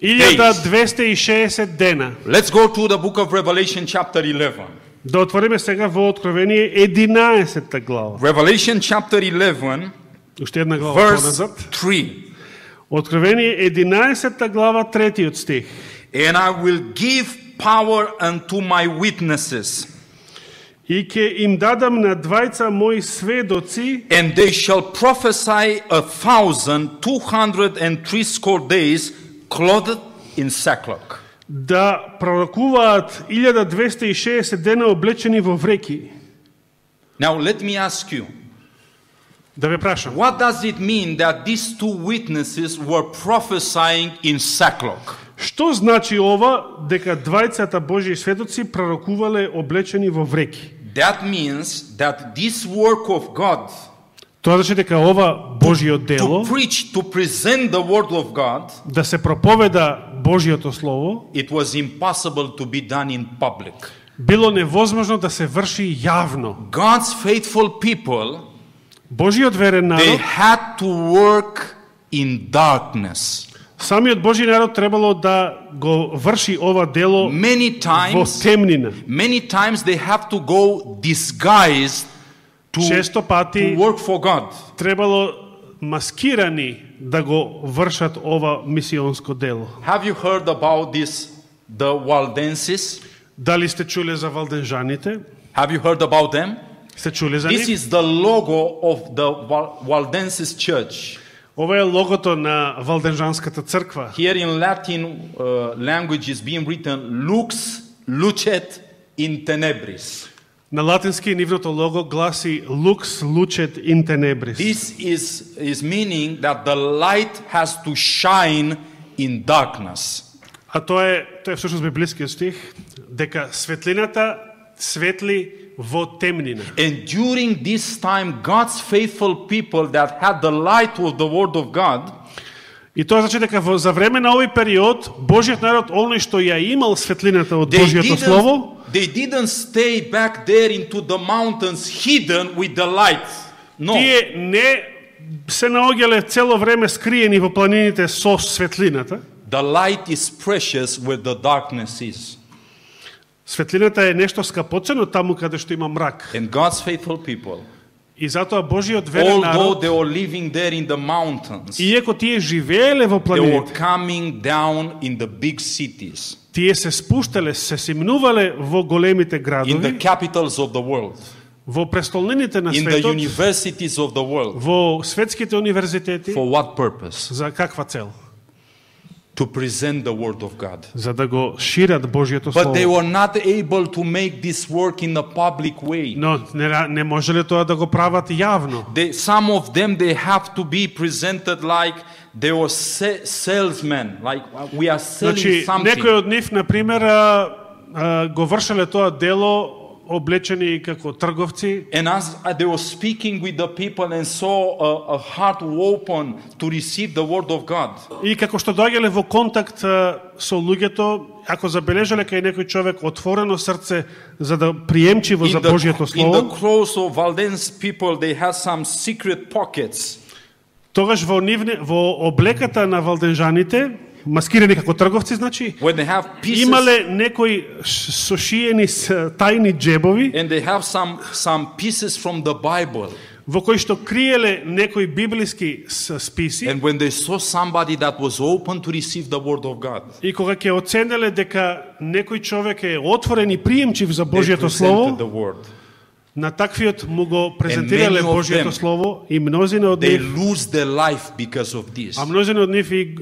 S1: days.
S2: 1260 дена.
S1: Let's go to the book of Revelation chapter 11.
S2: Да отвориме сега во Откровение 11 глава.
S1: Revelation chapter 11,
S2: Уште една глава
S1: verse
S2: поназад.
S1: 3.
S2: Откровение 11 глава 3 стих.
S1: And I will give power unto my witnesses,
S2: И ќе им дадам на двајца мои сведоци,
S1: and they shall prophesy 1,260 days, clothed in sackcloth.
S2: да пророкуваат 1260 дена облечени во вреки.
S1: Now let me ask you,
S2: Да ве прашам,
S1: what does it mean that these two witnesses were prophesying in sackcloth?
S2: што значи ова дека двајцата Божји сведоци пророкувале облечени во вреки?
S1: That means that this work of God
S2: Тоа значи дека ова Божјо дело,
S1: to preach, to present the word of God,
S2: да се проповеда Божјото слово,
S1: it was impossible to be done in public.
S2: било невозможно да се врши јавно.
S1: God's faithful people,
S2: Божјиот верен
S1: they
S2: народ,
S1: had to work in darkness.
S2: самиот Божји народ требало да го врши ова дело
S1: Many
S2: во
S1: times
S2: темнина.
S1: they have to go disguised
S2: Често
S1: to
S2: пати
S1: work for God.
S2: требало маскирани да го вршат ова мисионско дело.
S1: Have you heard about this, the Waldenses?
S2: Дали сте чуле за валденжаните?
S1: Have you heard about them?
S2: Сте чуле за
S1: This
S2: нив?
S1: is the logo of the Waldenses church.
S2: Ова е логото на Валденжанската црква.
S1: Here in Latin language is being written lux lucet in tenebris.
S2: На латински нивното лого гласи Lux lucet in tenebris.
S1: This is meaning that the light has to shine in darkness.
S2: А тоа е всушност библискиот стих, дека светлината светли во темнина.
S1: And during this time, God's faithful people that had the light of the Word of God,
S2: И тоа значи дека за време на овој период Божјиот народ, оној што ја имал светлината од
S1: they
S2: Божјото слово,
S1: didn't stay back there into the mountains hidden with the light. No.
S2: тие не се наоѓале цело време скриени во планините со светлината.
S1: The light is precious where the darkness is.
S2: Светлината е нешто скапоцено таму каде што има мрак.
S1: And God's faithful people,
S2: И затоа Божјиот верен
S1: although
S2: народ,
S1: they were living there in the mountains,
S2: иако тие живееле во
S1: they were
S2: планините,
S1: coming down in the big cities,
S2: тие се спуштале, се симнувале во големите
S1: in the
S2: градови,
S1: capitals of the world,
S2: во престолнините на
S1: in the
S2: светот,
S1: universities of the world.
S2: во светските универзитети.
S1: For what purpose?
S2: За каква цел?
S1: To present the Word of God.
S2: За да го шират Божјото
S1: But they
S2: слово.
S1: were not able to make this work in a public way.
S2: Но не можеле тоа да го прават јавно.
S1: Some of them, they have to be presented like they were salesmen, like we are selling
S2: Значи,
S1: something.
S2: некои од нив, например, го вршеле тоа дело облечени како трговци.
S1: And as they were speaking with the people and saw a heart open to receive the Word of God.
S2: И како што доаѓале во контакт со луѓето, ако забележале кај некој човек отворено срце за да приемчиво за Божјото
S1: In the
S2: слово,
S1: clothes of Valdense people, they had some secret pockets
S2: тогаш во облеката на валденжаните маскирани како трговци, значи,
S1: when they have pieces
S2: имале некои сошиени тајни джебови,
S1: and they have some pieces from the Bible.
S2: во кои што криеле некои библиски списи,
S1: And when they saw somebody that was open to receive the word of God,
S2: и кога ќе оценеле дека некој човек е отворен и приемчив за
S1: they
S2: Божјето
S1: presented
S2: Слово,
S1: the word.
S2: на таквиот му го презентирале
S1: And many of
S2: Божјето
S1: them,
S2: Слово и мнозина од
S1: They
S2: нив,
S1: lose their life because of this.
S2: а мнозина од нив и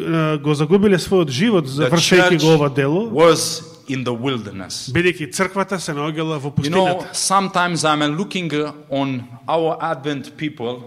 S2: го загубиле својот живот
S1: The
S2: завршејќи
S1: church
S2: го ова дело,
S1: was in the wilderness.
S2: бидејќи црквата се наоѓала во
S1: You know,
S2: пустината.
S1: sometimes I'm looking on our Advent people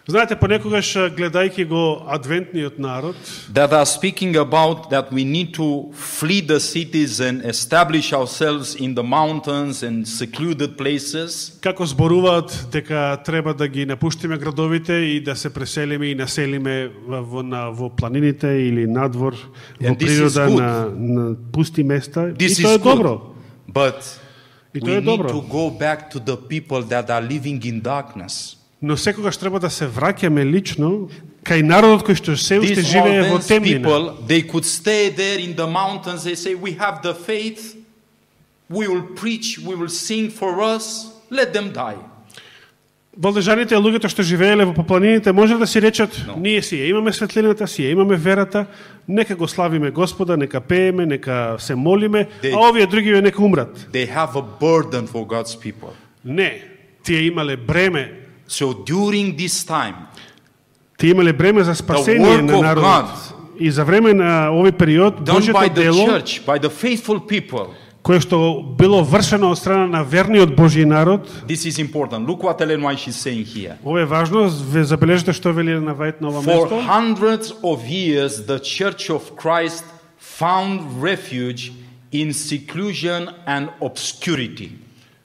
S2: Знаете, понекогаш гледајќи го адвентниот народ,
S1: that are speaking about that we need to flee the cities and establish ourselves in the mountains and secluded places.
S2: како зборуваат дека треба да ги напуштиме градовите и да се преселиме и населиме во планините или надвор, во
S1: And this is
S2: природа
S1: good.
S2: на пусти места.
S1: This
S2: И тоа е
S1: is good.
S2: добро.
S1: But
S2: И
S1: we
S2: тоа е
S1: need
S2: добро.
S1: to go back to the people that are living in darkness.
S2: Но секогаш треба да се враќаме лично кај народот кој што се уште
S1: These
S2: живее во
S1: advanced
S2: темнина.
S1: people, they could stay there in the mountains. They say, we have the faith. We will preach. We will sing for us. Let them die.
S2: Волдежаните, луѓето што живееле во планините, може да си речат, ние си ја имаме светлината, си ја имаме верата, нека го славиме Господа, нека пееме, нека се молиме, а овие другиве нека умрат.
S1: They have a burden for God's people.
S2: Не, тие имале бреме,
S1: So during this time,
S2: тие имале бреме за спасение
S1: work
S2: на
S1: of
S2: народот. И за време на овој период,
S1: done by
S2: Божјото
S1: the
S2: дело,
S1: church, by the faithful people,
S2: кое што било вршено од страна на верниот Божји народ,
S1: this is important. Look what Ellen White is saying here.
S2: ова е важно, ве забележете што вели на Вајт на ова
S1: For
S2: место.
S1: hundreds of years, the Church of Christ found refuge in seclusion and obscurity.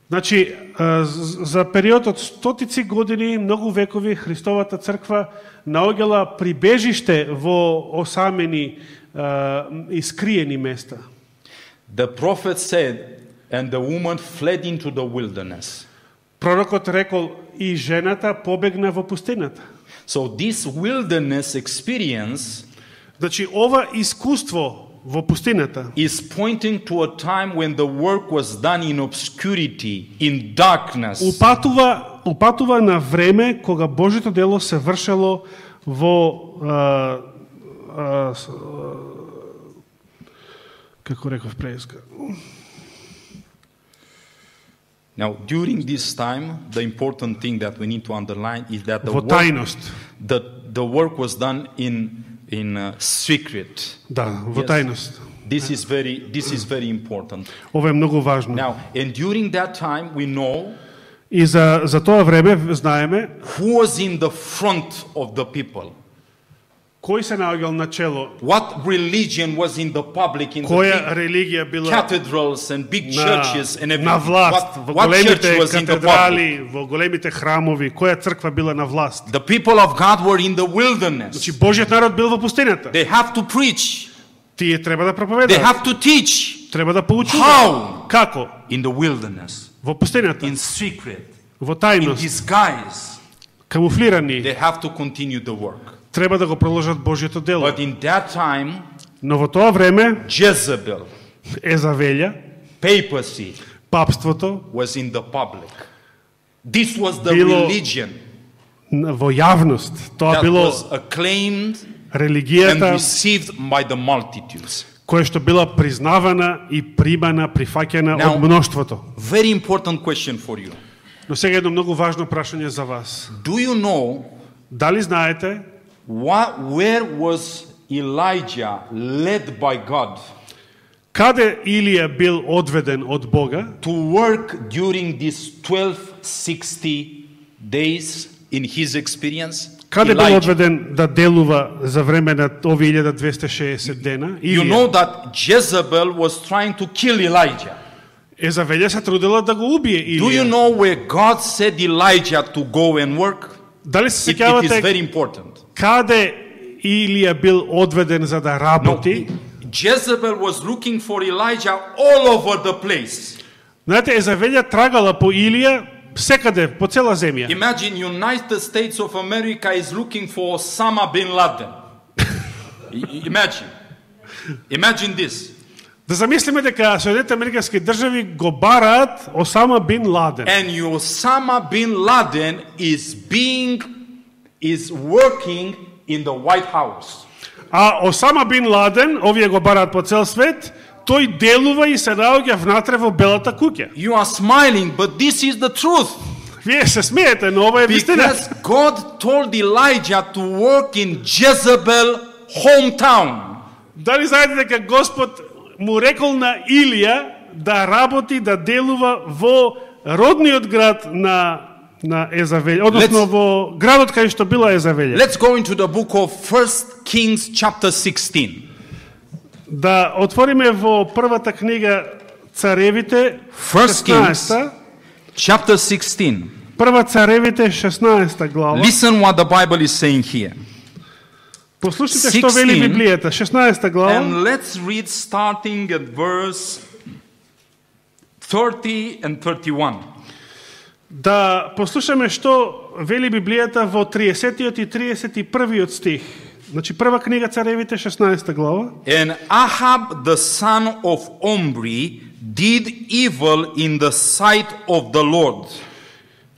S2: Значи, за период од стотици години, многу векови, Христовата црква наоѓала прибежиште во осамени и скриени места.
S1: The prophet said, and the woman fled into the wilderness.
S2: Пророкот рекол, и жената побегна во пустината.
S1: So this wilderness experience
S2: Значи, ова искуство во пустината
S1: is pointing to a time when the work was done in obscurity, in darkness.
S2: упатува на време кога Божјото дело се вршело во како реков преска.
S1: Now, during this time, the important thing that we need to underline is that
S2: Во тајност.
S1: the work was done in secret.
S2: Да, во
S1: Yes.
S2: тајност.
S1: This is very important.
S2: Ова е многу важно.
S1: Now, and during that time, we know
S2: И за тоа време знаеме
S1: who was in the front of the people.
S2: кој се наоѓал на чело,
S1: What religion was in the public, in the
S2: која
S1: big
S2: религија била
S1: cathedrals and big churches and everything.
S2: на власт, во
S1: What church
S2: големите
S1: was in the public?
S2: катедрали, во големите храмови, која црква била на власт.
S1: The people of God were in the wilderness.
S2: Значи Божјиот народ бил во пустината.
S1: They have to preach.
S2: Тие треба да
S1: They
S2: проповедаат,
S1: have to teach
S2: треба да поучуваат.
S1: How?
S2: Како?
S1: in the wilderness,
S2: Во пустината,
S1: in secret,
S2: во
S1: in
S2: тајност,
S1: disguise.
S2: камуфлирани,
S1: They have to continue the work.
S2: треба да го продолжат Божјото дело.
S1: But in that time,
S2: Но во тоа време
S1: Jezebel,
S2: Езавелја,
S1: papacy,
S2: папството
S1: was in the public. This was the
S2: Било-
S1: religion
S2: во јавност, тоа
S1: that
S2: било
S1: was acclaimed and
S2: религијата
S1: received by the multitudes.
S2: која што била признавана и примана, прифаќена
S1: Now-
S2: од мноштвото.
S1: Very important question for you.
S2: Но сега едно многу важно прашање за вас.
S1: Do you know
S2: Дали знаете
S1: where was Elijah led by God
S2: каде Илија бил одведен од Бога
S1: to work during these 1260 days in his experience?
S2: Каде бил
S1: Elijah.
S2: одведен да делува за време на овие 1260 дена?
S1: You know that Jezebel was trying to kill Elijah.
S2: Езавелја се трудела да го убие
S1: Do you
S2: Илија.
S1: know where God said Elijah to go and work?
S2: Дали се
S1: It is
S2: сеќавате
S1: very important.
S2: каде Илија бил одведен за да
S1: No,
S2: работи?
S1: Jezebel was looking for Elijah all over the place.
S2: Знаете, Езавелја трагала по Илија секаде, по цела земја.
S1: Imagine United States of America is looking for Osama bin Laden. Imagine. Imagine this.
S2: Да замислиме дека Соединетите Американски држави го бараат Осама бин Ладен.
S1: And Osama bin Laden is working in the White House.
S2: А Осама бин Ладен, овие го бараат по цел свет, тој делува и се наоѓа внатре во Белата куќа.
S1: You are smiling, but this is the truth.
S2: Вие се смеете, но ова е вистина.
S1: Because God told Elijah to work in Jezebel hometown.
S2: Дали знаете дека Господ му рекол на Илија да работи, да делува во родниот град на Езавелја, односно во градот кај што била Езавелја.
S1: Let's go into the book of 1 Kings chapter 16.
S2: Да отвориме во првата книга Царевите,
S1: 1 Kings
S2: 16.
S1: chapter 16.
S2: Прва Царевите, 16 глава.
S1: Listen what the Bible is saying here.
S2: Послушайте што вели
S1: 16.
S2: Библијата, 16 глава.
S1: And let's read starting at verse 30 and 31.
S2: Да послушаме што вели Библијата во 30-тиот и 31-иот стих. Значи прва книга Царевите, 16 глава.
S1: And Ahab the son of Omri did evil in the sight of the Lord.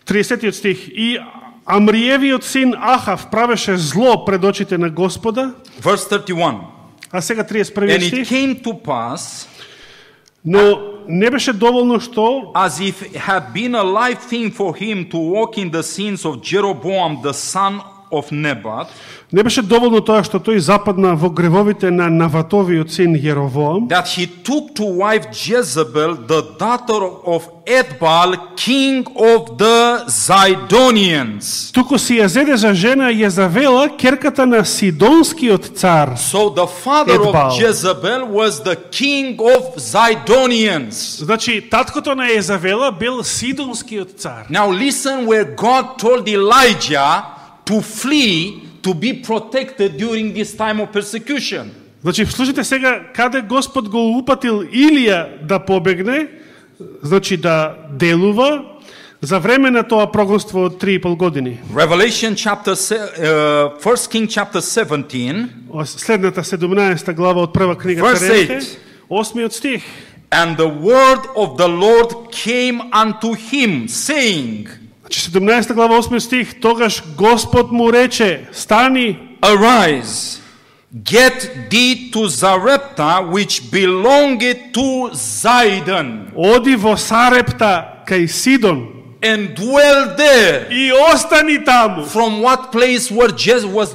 S2: 30-тиот стих. И Амриевиот син Ахав правеше зло пред очите на Господа.
S1: Verse 31.
S2: А сега
S1: And
S2: 31-иот
S1: it
S2: стих.
S1: came to pass,
S2: Но не беше доволно што
S1: as if it had been a life thing for him to walk in the sins of Jeroboam the son of Nebat,
S2: не беше доволно тоа што тој западна во гревовите на Наватовиот син Јеровоам,
S1: that he took to wife Jezebel, the daughter of Ethbaal, king of the Zidonians.
S2: туку си ја зеде за жена Језавела, керката на Сидонскиот цар.
S1: So the father
S2: Ethbaal.
S1: of Jezebel was the king of Zidonians.
S2: Значи, таткото на Језавела бил Сидонскиот цар.
S1: Now listen where God told Elijah to flee to be protected during this time of persecution.
S2: Значи, слушайте сега каде Господ го упатил Илија да побегне, значи да делува за време на тоа прогонство од 3,5 години.
S1: Revelation chapter 1 King chapter 17
S2: Следната 17 глава од прва книга
S1: Verse
S2: Царевите,
S1: 8.
S2: 8 стих.
S1: and the word of the Lord came unto him saying,
S2: Значи 17 глава 8 стих, тогаш Господ му рече, стани,
S1: arise, get thee to Zarepta which belongeth to Zidon,
S2: оди во Сарепта кај Сидон
S1: and dwell there.
S2: и остани таму.
S1: From what place was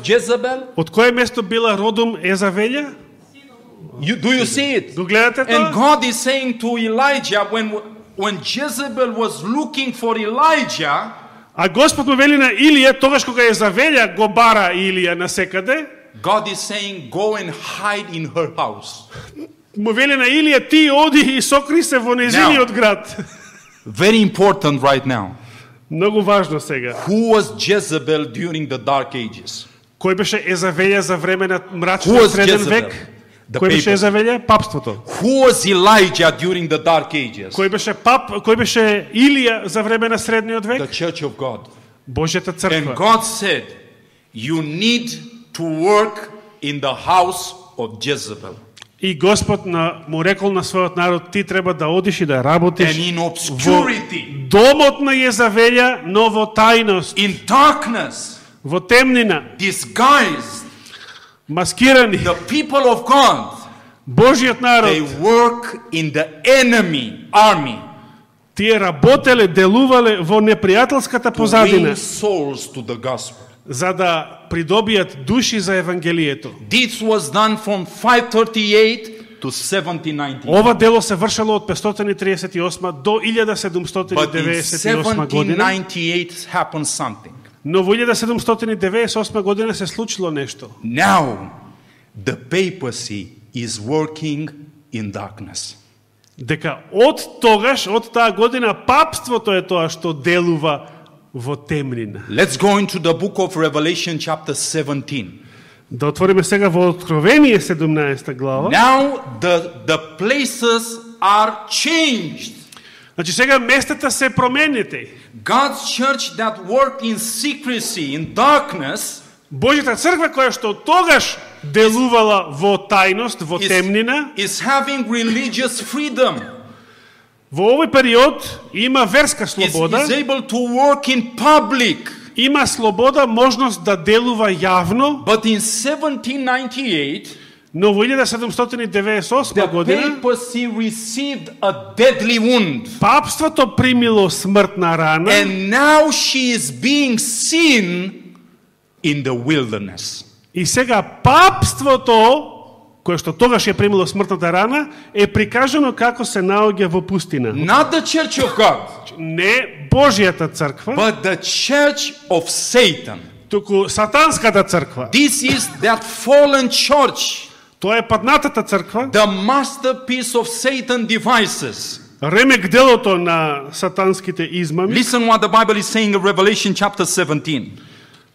S1: Jezebel?
S2: Од кое место била родом Езавелја?
S1: Do you see it?
S2: Го гледате
S1: And
S2: тоа?
S1: God is saying to Elijah, when Jezebel was looking for Elijah,
S2: А Господ му вели на Илија, тогаш кога Езавелја го бара Илија насекаде,
S1: God is saying, go and hide in her house.
S2: му вели на Илија, ти оди и сокри се во незиниот град.
S1: Very important right now.
S2: Многу важно сега.
S1: Who was Jezebel during the Dark Ages?
S2: Кој беше Езавелја за време на
S1: Who
S2: мрачниот
S1: was
S2: среден
S1: Jezebel?
S2: век?
S1: The
S2: Кој беше
S1: papacy.
S2: Езавелја? Папството.
S1: Who was Elijah during the Dark Ages?
S2: Кој беше кој беше Илија за време на средниот
S1: The
S2: век?
S1: Church of God.
S2: Божјата
S1: And
S2: црква.
S1: God said, you need to work in the house of Jezebel.
S2: И Господ му рекол на својот народ, ти треба да одиш и да работиш
S1: And in
S2: во
S1: obscurity,
S2: домот на Језавелја, но во тајност,
S1: in darkness,
S2: во темнина,
S1: disguised,
S2: маскирани.
S1: the people of God,
S2: Божјиот народ,
S1: they work in the enemy army,
S2: тие работеле, делувале во непријателската
S1: to
S2: позадина,
S1: win souls to the gospel.
S2: за да придобијат души за Евангелието.
S1: This was done from 538 to 1790.
S2: Ова дело се вршело од 538 до
S1: But in
S2: 1798 година.
S1: 1798 happened something.
S2: Но во 1798 година се случило нешто.
S1: Now, the papacy is working in darkness.
S2: Дека од тогаш, од таа година, папството е тоа што делува во темнина.
S1: Let's go into the book of Revelation chapter 17.
S2: Да отвориме сега во Откровение 17 глава.
S1: Now the places are changed.
S2: Значи сега местата се променети.
S1: God's church that worked in secrecy, in darkness,
S2: Божјата црква која што тогаш делувала во тајност, во темнина,
S1: is having religious freedom.
S2: во овој период има верска
S1: Is
S2: слобода,
S1: able to work in public.
S2: има слобода, можност да делува јавно,
S1: But in 1798,
S2: но во 1798
S1: the
S2: година
S1: papacy received a deadly wound.
S2: папството примило смртна рана
S1: And now she is being seen in the wilderness.
S2: и сега папството кое што тогаш ја примило смртната рана е прикажано како се наоѓа во пустина.
S1: Not the church of God,
S2: Не Божјата црква,
S1: but the church of Satan.
S2: туку сатанската црква.
S1: This is that fallen church,
S2: Тоа е паднатата црква,
S1: the masterpiece of Satan devices.
S2: ремек делото на сатанските измами.
S1: Listen what the Bible is saying in Revelation chapter 17,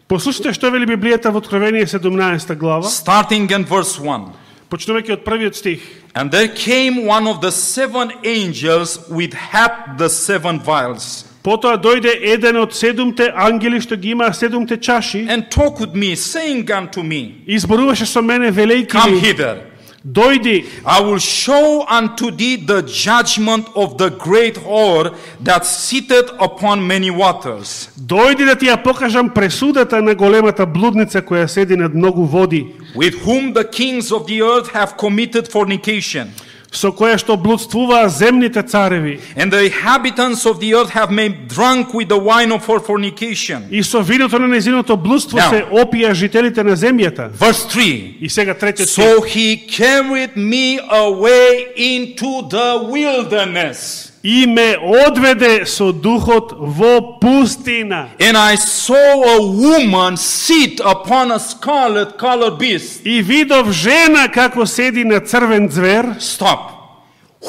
S2: Послушайте што вели Библијата во Откровение 17 глава,
S1: starting in verse 1.
S2: почнувајќи од првиот стих.
S1: And there came one of the seven angels which had the seven vials,
S2: Потоа дојде еден од седумте ангели што ги имаа седумте чаши
S1: and talked with me, saying unto me,
S2: и зборуваше со мене велејќи
S1: Come
S2: ми,
S1: hither,
S2: дојди,
S1: I will show unto thee the judgment of the great whore that sitteth upon many waters,
S2: дојди да ти ја покажам пресудата на големата блудница која седи над многу води,
S1: with whom the kings of the earth have committed fornication,
S2: со која што блудствуваа земните цареви,
S1: and the inhabitants of the earth have made drunk with the wine of her fornication.
S2: и со виното на нејзиното блудство
S1: Now.
S2: се опија жителите на земјата.
S1: Verse 3.
S2: И сега третиот стих.
S1: So he carried me away into the wilderness,
S2: И ме одведе со духот во пустина.
S1: and I saw a woman sit upon a scarlet colored beast.
S2: И видов жена како седи на црвен звер.
S1: Stop.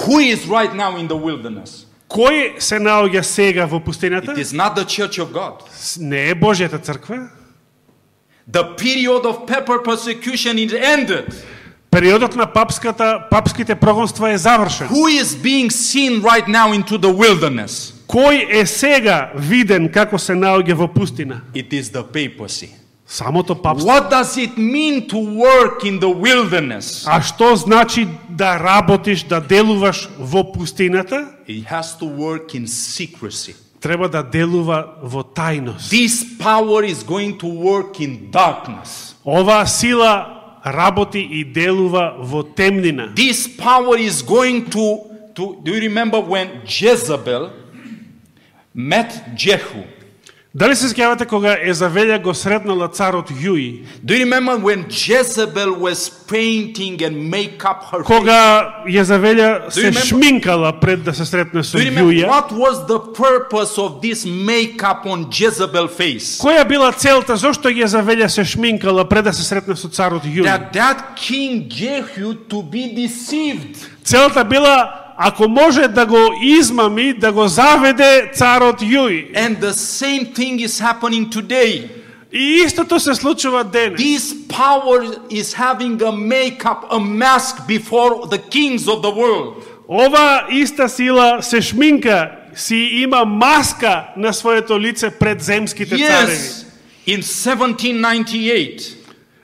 S1: Who is right now in the wilderness?
S2: Кој се наоѓа сега во
S1: It
S2: пустината?
S1: is not the church of God.
S2: Не е Божјата црква.
S1: The period of pepper persecution is ended.
S2: Периодот на папските прогонства е завршен.
S1: Who is being seen right now into the wilderness?
S2: Кој е сега виден како се наоѓа во пустина?
S1: It is the papacy.
S2: Самото папство.
S1: What does it mean to work in the wilderness?
S2: А што значи да работиш, да делуваш во пустината?
S1: It has to work in secrecy.
S2: Треба да делува во тајност.
S1: This power is going to work in darkness.
S2: Оваа сила работи и делува во темнина.
S1: This power is going to do you remember when Jezebel met Jehu?
S2: Дали се сеќавате кога Езавелја го сретнала царот Јуи?
S1: Do you remember when Jezebel was painting and make up her face?
S2: Кога Езавелја се
S1: remember-
S2: шминкала пред да се сретне со
S1: Do you remember
S2: Јуја?
S1: what was the purpose of this makeup on Jezebel's face?
S2: Која била целта, зошто Езавелја се шминкала пред да се сретне со царот Јуј?
S1: That King Jehu to be deceived.
S2: Целта била, ако може да го измами, да го заведе царот Јуј.
S1: And the same thing is happening today.
S2: И истото се случува денес.
S1: This power is having a makeup, a mask before the kings of the world.
S2: Ова иста сила се шминка, си има маска на своето лице пред земските цареви.
S1: Yes, in 1798,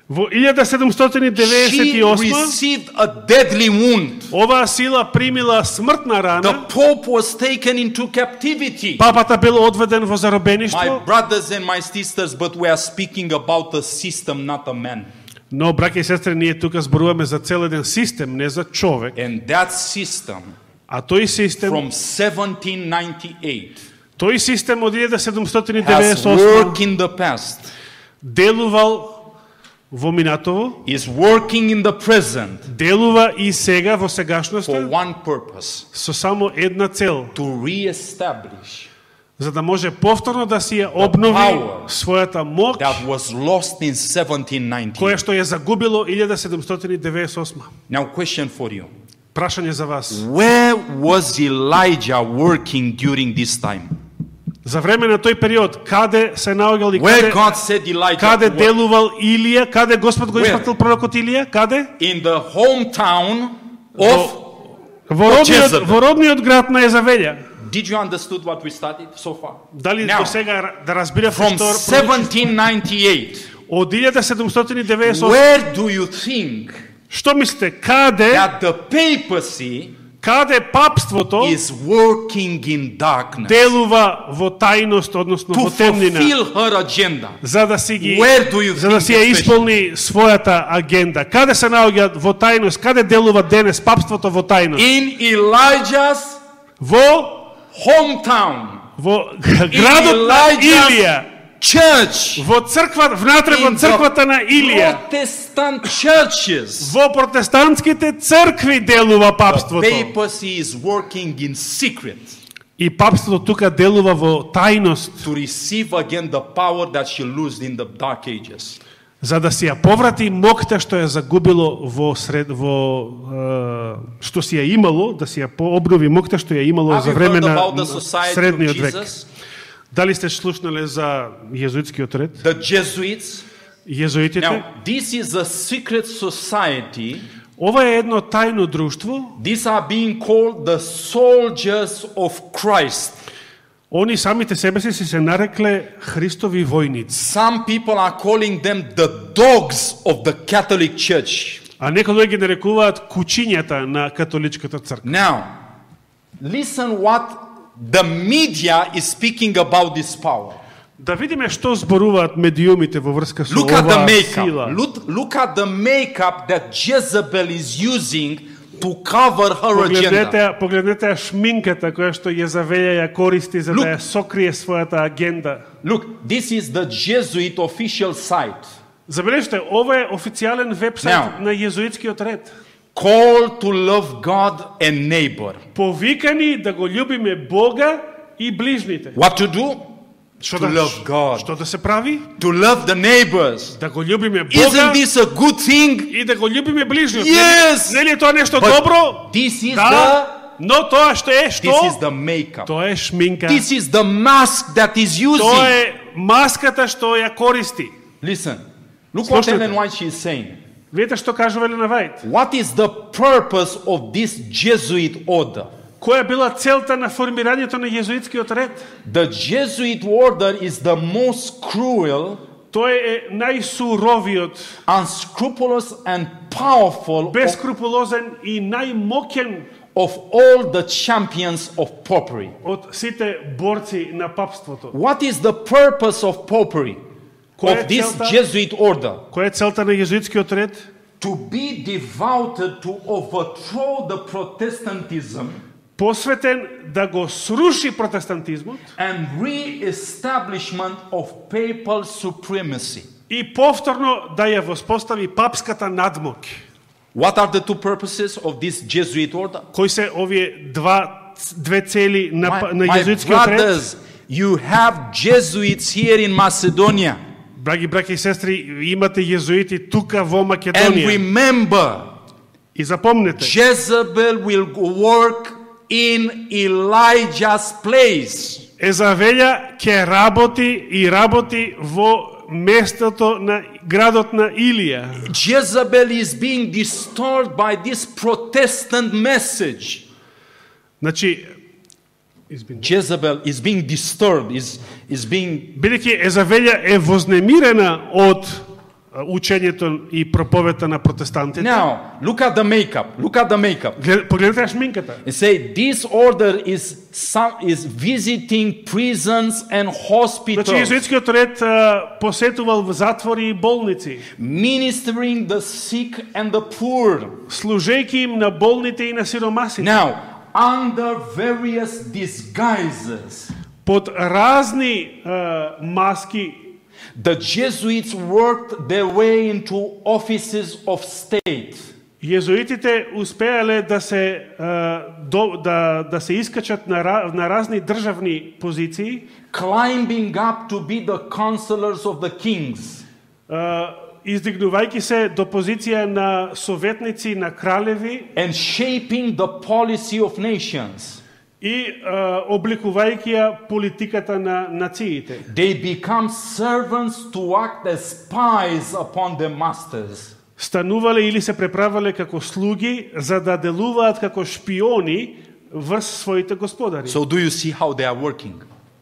S2: Во
S1: she
S2: 1798
S1: received a deadly wound.
S2: оваа сила примила смртна
S1: The
S2: рана.
S1: Pope was taken into captivity.
S2: Папата бил одведен во
S1: My
S2: заробеништво.
S1: brothers and my sisters, but we are speaking about a system, not a man.
S2: Но, браќа и сестри, ние тука зборуваме за цел еден систем, не за човек.
S1: And that system
S2: А тој систем,
S1: from 1798
S2: тој систем од
S1: has
S2: 1798
S1: worked in the past,
S2: делувал во минатово,
S1: is working in the present
S2: делува и сега во
S1: for
S2: сегашноста
S1: one purpose,
S2: со само една цел,
S1: to re-establish
S2: за да може повторно да си ја обнови
S1: power
S2: својата моќ
S1: that was lost in 1790.
S2: која што ја загубило 1798.
S1: Now, question for you.
S2: Прашање за вас.
S1: Where was Elijah working during this time?
S2: За време на тој период, каде се наоѓал и
S1: Where
S2: каде,
S1: God said Elijah
S2: каде
S1: to work?
S2: делувал Илија, каде Господ го
S1: Where?
S2: испратил пророкот Илија, каде?
S1: In the hometown of... Jezebel.
S2: Во родниот град на Езавелја.
S1: Did you understood what we studied so far?
S2: Дали
S1: Now,
S2: до сега да разбирате
S1: from
S2: што
S1: 1798
S2: Од 1798.
S1: Where do you think
S2: Што мислите, каде
S1: that the papacy
S2: папството
S1: is working in darkness
S2: делува во тајност, односно
S1: to
S2: во темнина,
S1: fulfill her agenda?
S2: за да си ги
S1: Where do you
S2: за да
S1: think
S2: си ја
S1: especially?
S2: исполни својата агенда? Каде се наоѓа во тајност? Каде делува денес папството во тајност?
S1: In Elijah's
S2: Во градот на Илија,
S1: church,
S2: во црква, внатре во
S1: in
S2: црквата на
S1: the
S2: Илија,
S1: Protestant churches,
S2: во протестантските цркви делува
S1: the
S2: папството.
S1: papacy is working in secret
S2: И папството тука делува во тајност,
S1: to receive again the power that she lost in the dark ages.
S2: за да си ја поврати моќта што ја загубило што си ја имало, да си ја пообнови моќта што ја имало
S1: Have
S2: за
S1: you
S2: време
S1: heard
S2: на
S1: about the society of
S2: средниот век.
S1: Jesus?
S2: Дали сте слушнале за језуитскиот ред?
S1: The Jesuits.
S2: Језуитите?
S1: Now, this is a secret society.
S2: Ова е едно тајно друштво.
S1: These are being called the soldiers of Christ.
S2: Они самите себе си се нарекле Христови војници.
S1: Some people are calling them the dogs of the Catholic Church.
S2: А некои луѓе ги нарекуваат кучињата на католичката црква.
S1: Now, listen what the media is speaking about this power.
S2: Да видиме што зборуваат медиумите во врска со
S1: Look at the
S2: оваа
S1: makeup.
S2: сила.
S1: Look at the makeup that Jezebel is using to cover her agenda.
S2: Погледнете ја шминката која што Језавеја ја користи за да ја сокрие својата агенда.
S1: Look, this is the Jesuit official site.
S2: Забележете, ова е официјален вебсайт
S1: Now,
S2: на језуитскиот ред.
S1: Call to love God and neighbor.
S2: Повикани да го љубиме Бога и ближните.
S1: What to do?
S2: Што
S1: To love God.
S2: Што да се прави?
S1: To love the neighbors.
S2: Да го љубиме
S1: Isn't
S2: Бога
S1: this a good thing?
S2: и да го љубиме ближниот.
S1: Yes!
S2: Нели е тоа нешто
S1: But
S2: добро?
S1: This is
S2: Да, но тоа што е,
S1: the this is
S2: што?
S1: the makeup.
S2: Тоа е шминка.
S1: This is the mask that is
S2: Тоа
S1: using.
S2: е маската што ја користи.
S1: Listen. Look what
S2: Слушайте.
S1: Ellen White she is saying.
S2: Видете што кажува Елена Вајт?
S1: What is the purpose of this Jesuit order?
S2: Која била целта на формирањето на језуитскиот ред?
S1: The Jesuit order is the most cruel,
S2: Тој е најсуровиот,
S1: unscrupulous, and powerful
S2: бескрупулозен и најмоќен
S1: of all the champions of popery.
S2: од сите борци на папството.
S1: What is the purpose of popery?
S2: Која
S1: Of
S2: е
S1: this
S2: целта?
S1: Jesuit order?
S2: Која е целта на језуитскиот ред?
S1: To be devoted to overthrow the Protestantism
S2: Посветен да го сруши протестантизмот
S1: and re-establishment of papal supremacy.
S2: и повторно да ја воспостави папската надмоќ.
S1: What are the two purposes of this Jesuit order?
S2: Кои се овие две цели на
S1: My
S2: језуитскиот ред?
S1: brothers, you have Jesuits here in Macedonia.
S2: Драги браќа и сестри, имате језуити тука во
S1: And
S2: Македонија.
S1: remember,
S2: И запомнете,
S1: Jezebel will work in Elijah's place.
S2: Езавеља ќе работи и работи во местото на градот на Илија.
S1: Jezebel is being disturbed by this Protestant message.
S2: Значи,
S1: Jezebel is being disturbed, is being...
S2: бидејќи Езавеља е вознемирена од учењето и проповедта на протестантите.
S1: Now, look at the makeup. Look at the makeup.
S2: Погледнете ја шминката.
S1: And say, this order is visiting prisons and hospitals,
S2: Значи, језуитскиот ред посетувал затвори и болници,
S1: ministering the sick and the poor.
S2: служејќи им на болните и на сиромасите.
S1: Now, under various disguises,
S2: Под разни маски
S1: the Jesuits worked their way into offices of state.
S2: језуитите успеале да се да се искачат на разни државни позиции,
S1: Climbing up to be the counselors of the kings.
S2: издигнувајќи се до позиција на советници на кралеви
S1: And shaping the policy of nations.
S2: и обликувајќи ја политиката на нациите.
S1: They become servants to act as spies upon their masters.
S2: Станувале или се преправале како слуги за да делуваат како шпиони врз своите господари.
S1: So do you see how they are working?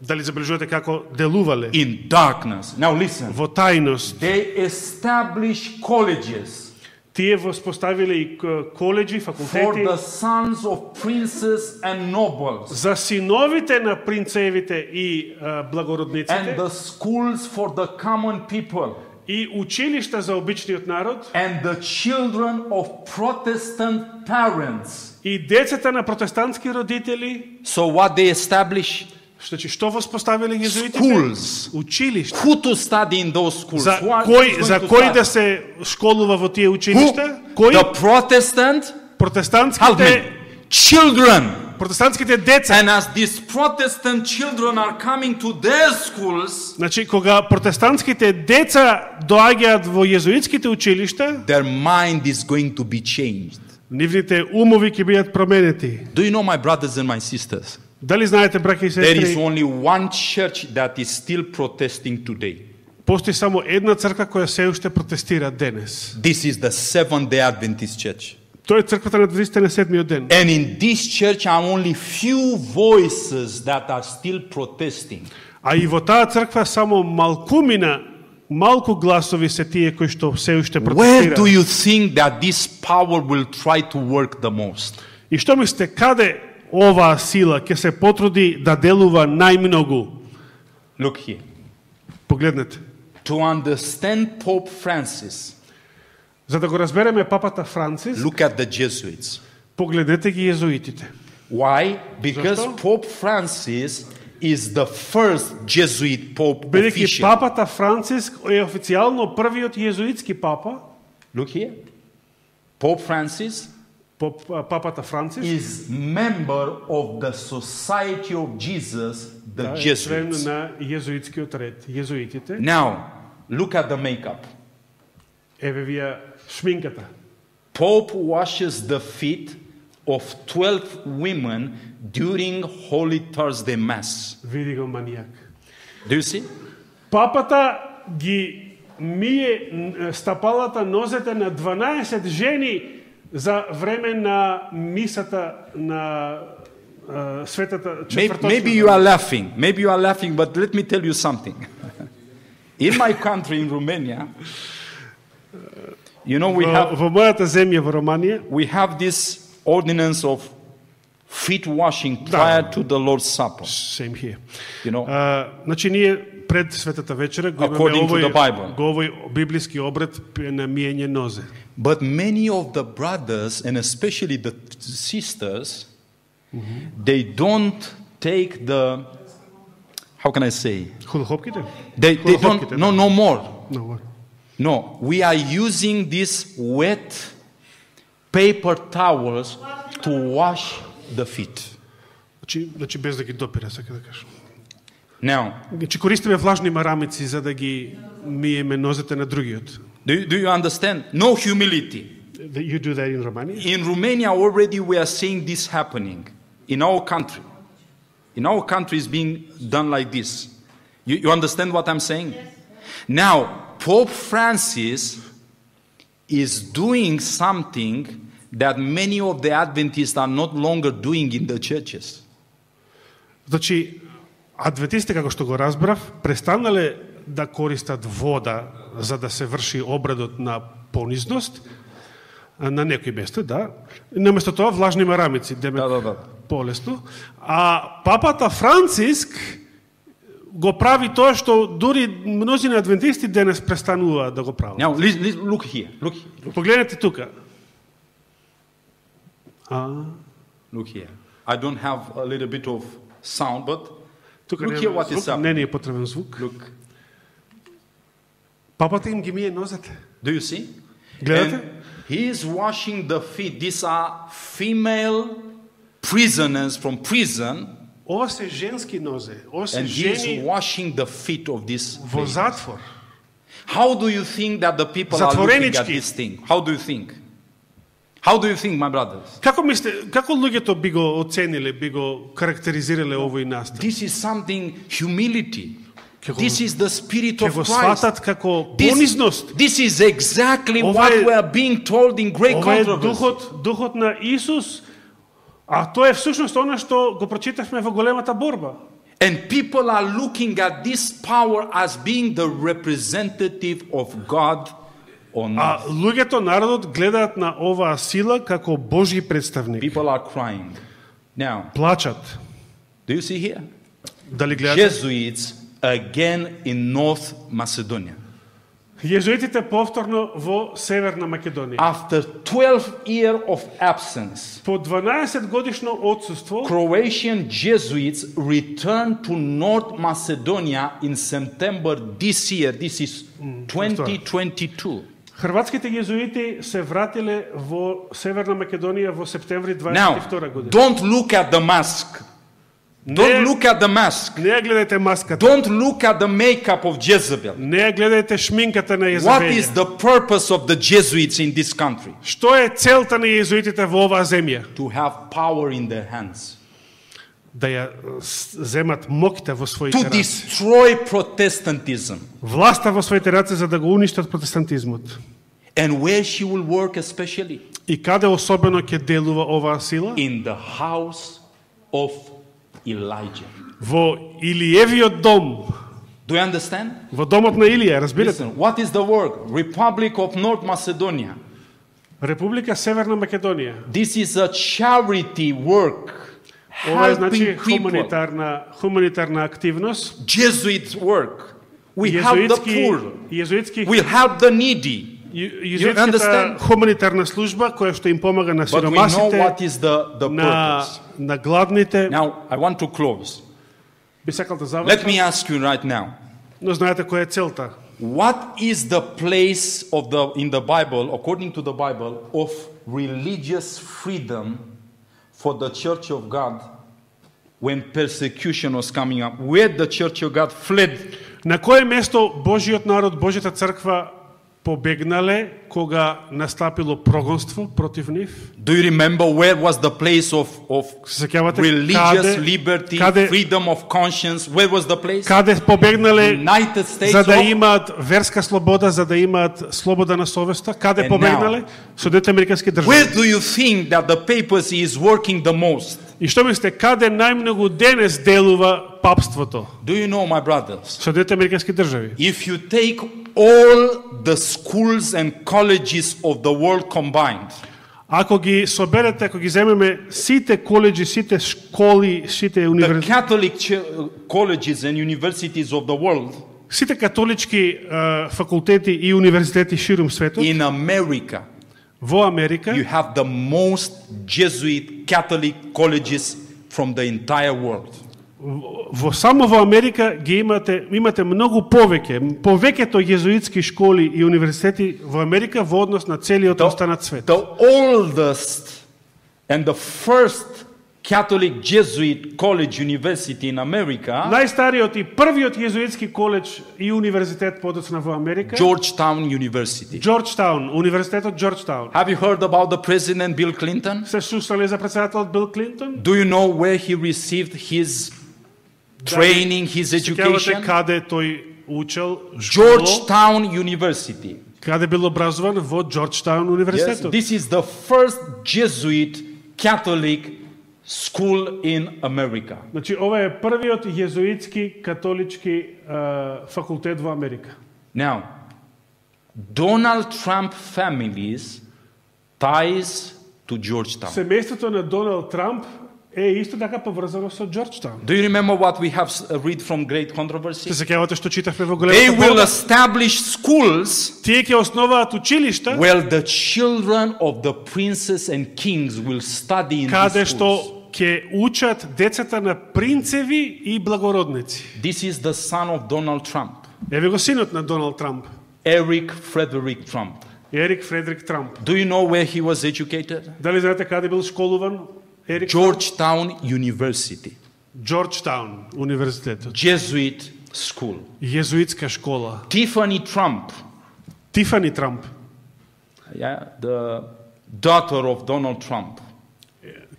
S2: Дали забележувате како делувале
S1: in darkness. Now listen.
S2: во тајност?
S1: They established colleges
S2: Тие воспоставиле и коледжи,
S1: for
S2: факултети
S1: the sons of princes and nobles,
S2: за синовите на принцевите и благородниците
S1: and the schools for the common people,
S2: и училишта за обичниот народ
S1: and the children of Protestant parents.
S2: и децата на протестантски родители.
S1: So what they established?
S2: Значи, што воспоставиле језуитите?
S1: Schools.
S2: Училишта.
S1: Who to study in those schools?
S2: За
S1: Who are
S2: кој
S1: going
S2: за
S1: to
S2: кој
S1: study?
S2: да се школува во тие
S1: Who?
S2: училишта?
S1: The
S2: Кој?
S1: Protestant? Help
S2: Протестантските
S1: me. Children.
S2: протестантските деца.
S1: And as these Protestant children are coming to their schools,
S2: Значи, кога протестантските деца доаѓаат во језуитските училишта,
S1: their mind is going to be changed.
S2: нивните умови ќе бидат променети.
S1: Do you know, my brothers and my sisters?
S2: Дали знаете, браќа и
S1: There is
S2: сестри,
S1: only one church that is still protesting today.
S2: постои само една црква која се уште протестира денес.
S1: This is the Seventh-day Adventist Church.
S2: Тоа е црквата на адвентистите на седмиот ден.
S1: And in this church are only few voices that are still protesting.
S2: А и во таа црква само малку гласови се тие кои што се уште
S1: Where do
S2: протестираат.
S1: you think that this power will try to work the most?
S2: И што мислите, каде оваа сила ќе се потруди да делува најмногу?
S1: Look here.
S2: Погледнете.
S1: To understand Pope Francis,
S2: За да го разбереме папата Францис,
S1: look at the Jesuits.
S2: погледнете ги језуитите.
S1: Why? Because
S2: Защо?
S1: Pope Francis is the first Jesuit Pope
S2: Бидејќи
S1: official.
S2: папата Франциск е официјално првиот језуитски папа,
S1: Look here. Pope Francis
S2: папата Франциск
S1: is member of the Society of Jesus, the
S2: е член
S1: Jesuits.
S2: на језуитскиот ред, језуитите.
S1: Now, look at the makeup.
S2: Еве вие шминката.
S1: Pope washes the feet of 12 women during Holy Thursday Mass.
S2: Види го манијак.
S1: Do you see?
S2: Папата ги мие стапалата, нозете на 12 жени за време на мисата на светата
S1: Maybe you are laughing. Maybe you are laughing, but let me tell you something. In my country, in Romania, you know,
S2: Во мојата земја во Романија
S1: we have this ordinance of feet washing prior to the Lord's Supper.
S2: same here.
S1: You know,
S2: Значи ние пред светата вечера го имаме
S1: According to the Bible.
S2: овој библиски обред на миење нозе.
S1: but many of the brothers, and especially the sisters, they don't take the, how can I say?
S2: Хулхопките?
S1: They don't,
S2: Хулхопките,
S1: no more.
S2: No.
S1: No, we are using these wet paper towels to wash the feet.
S2: Значи без да ги допира, сака да кажам.
S1: Now,
S2: Значи користиме влажни марамици за да ги миеме нозете на другиот.
S1: do you understand? No humility.
S2: You do that in Romania?
S1: In Romania already we are seeing this happening in our country. In our country is being done like this. You understand what I'm saying? Now, Pope Francis is doing something that many of the Adventists are not longer doing in the churches.
S2: Значи, адвентистите, како што го разбрав, престанале да користат вода за да се врши обредот на понизност, на некои места, да. Наместо тоа влажни марамици, деме
S1: Да.
S2: полесно. А папата Франциск го прави тоа што дури мнозина адвентисти денес престануваат да го прават.
S1: Now, look here.
S2: Погледнете тука.
S1: Look here. I don't have a little bit of sound, but
S2: Тука
S1: look here
S2: нема
S1: what is
S2: звук, не
S1: happening.
S2: ни е потребен звук.
S1: Look.
S2: Папата им ги мие нозете.
S1: Do you see?
S2: Гледате?
S1: And he is washing the feet. These are female prisoners from prison,
S2: Ова се женски нозе. Ова се
S1: and he is
S2: жени
S1: washing the feet of this
S2: во
S1: lady.
S2: затвор.
S1: How do you think that the people are looking at
S2: Затворенички.
S1: this thing? How do you think? How do you think, my brothers?
S2: Како мислите, како луѓето би го оцениле, би го карактеризирале овој настан?
S1: This is something humility.
S2: Ќе го-
S1: This is the spirit
S2: Ќе
S1: of
S2: го
S1: Christ.
S2: сватат како понизност.
S1: This is exactly
S2: Ова
S1: what
S2: е-
S1: we are being told in great
S2: Ова е
S1: controversy.
S2: духот на Исус, а тоа е всушност она што го прочитавме во големата борба.
S1: And people are looking at this power as being the representative of God on
S2: А
S1: earth.
S2: луѓето, народот, гледаат на оваа сила како Божји представник.
S1: People are crying. Now,
S2: Плачат.
S1: do you see here?
S2: Дали гледате?
S1: Jesuits again in North Macedonia.
S2: Језуитите повторно во Северна Македонија.
S1: After 12 years of absence,
S2: По 12 годишно отсуство,
S1: Croatian Jesuits returned to North Macedonia in September this year. This is 2022.
S2: хрватските језуити се вратиле во Северна Македонија во септември
S1: Now,
S2: 22 година.
S1: don't look at the mask. Don't look at the mask.
S2: Не ја гледајте маската.
S1: Don't look at the makeup of Jezebel.
S2: Не ја гледајте шминката на
S1: What is
S2: Језабелја.
S1: the purpose of the Jesuits in this country?
S2: Што е целта на језуитите во оваа земја?
S1: To have power in their hands.
S2: Да ја земат моќта во своите
S1: To
S2: раце.
S1: destroy Protestantism.
S2: Власта во своите раце за да го уништат протестантизмот.
S1: And where she will work especially?
S2: И каде особено ќе делува оваа сила?
S1: In the house of Elijah.
S2: Во Илиевиот дом.
S1: Do you understand?
S2: Во домот на Илија, разбирате?
S1: Listen, what is the work? Republic of North Macedonia.
S2: Република Северна Македонија.
S1: This is a charity work.
S2: Ова е значи
S1: Helping people.
S2: хуманитарна активност.
S1: Jesuit work. We help the poor.
S2: Језуитски
S1: We help the needy.
S2: језуитската
S1: understand?
S2: хуманитарна служба која што им помага на
S1: But we know
S2: сиромасите,
S1: what is the
S2: на
S1: purpose.
S2: на гладните.
S1: Now, I want to close.
S2: Би сакал да
S1: Let
S2: завршам,
S1: me ask you right now.
S2: но знаете која е целта?
S1: What is the place of in the Bible, according to the Bible, of religious freedom for the Church of God when persecution was coming up? Where the Church of God fled?
S2: На кое место Божиот народ, Божјата црква побегнале кога настапило прогонство против нив?
S1: Do you remember where was the place of
S2: Се сеќавате
S1: religious liberty,
S2: каде,
S1: freedom of conscience? Where was the place?
S2: каде побегнале
S1: United States
S2: за да
S1: of...
S2: имаат верска слобода, за да имаат слобода на совеста? Каде
S1: And
S2: побегнале? Соединетите американски
S1: Where
S2: држави.
S1: do you think that the papacy is working the most?
S2: И што мислите, каде најмногу денес делува папството?
S1: Do you know, my brothers?
S2: Соединетите американски држави.
S1: If you take all the schools and colleges of the world combined,
S2: Ако ги соберете, ако ги земеме сите коледжи, сите школи, сите
S1: the
S2: универзитети,
S1: Catholic colleges and universities of the world,
S2: сите католички факултети и универзитети ширум светот,
S1: in America,
S2: во Америка,
S1: you have the most Jesuit Catholic colleges from the entire world.
S2: само во Америка ги имате многу повеќето језуитски школи и универзитети во Америка во однос на целиот останат свет.
S1: The oldest and the first Catholic Jesuit college university in America,
S2: Најстариот и првиот језуитски коледж и универзитет подоцна во Америка,
S1: Georgetown University.
S2: Джорджтаун, универзитетот Джорджтаун.
S1: Have you heard about the President Bill Clinton?
S2: Се слушале за председателот Бил Клинтон?
S1: Do you know where he received his training, his
S2: Сеќавате
S1: education?
S2: каде тој учел школо?
S1: Georgetown University.
S2: Каде бил образован? Во Джорджтаун
S1: Yes,
S2: универзитетот.
S1: this is the first Jesuit Catholic school in America.
S2: Значи, ова е првиот језуитски католички факултет во Америка.
S1: Now, Donald Trump families ties to Georgetown.
S2: Семејството на Доналд Трамп е исто така поврзано со Джорджтаун.
S1: Do you remember what we have read from Great Controversy?
S2: Се сеќавате што читавме во
S1: They
S2: големата
S1: will
S2: борба?
S1: establish schools
S2: Тие ќе основаат училишта
S1: where the children of the princes and kings will study in
S2: каде
S1: these
S2: што
S1: schools.
S2: ќе учат децата на принцеви и благородници.
S1: This is the son of Donald Trump,
S2: Еве го синот на Доналд Трамп,
S1: Eric Frederick Trump.
S2: Ерик Фредрик Трамп.
S1: Do you know where he was educated?
S2: Дали знаете каде бил школуван Ерик?
S1: Georgetown University,
S2: Джорджтаун универзитетот.
S1: Jesuit school.
S2: Језуитска школа.
S1: Tiffany Trump,
S2: Тифани Трамп,
S1: yeah, the daughter of Donald Trump,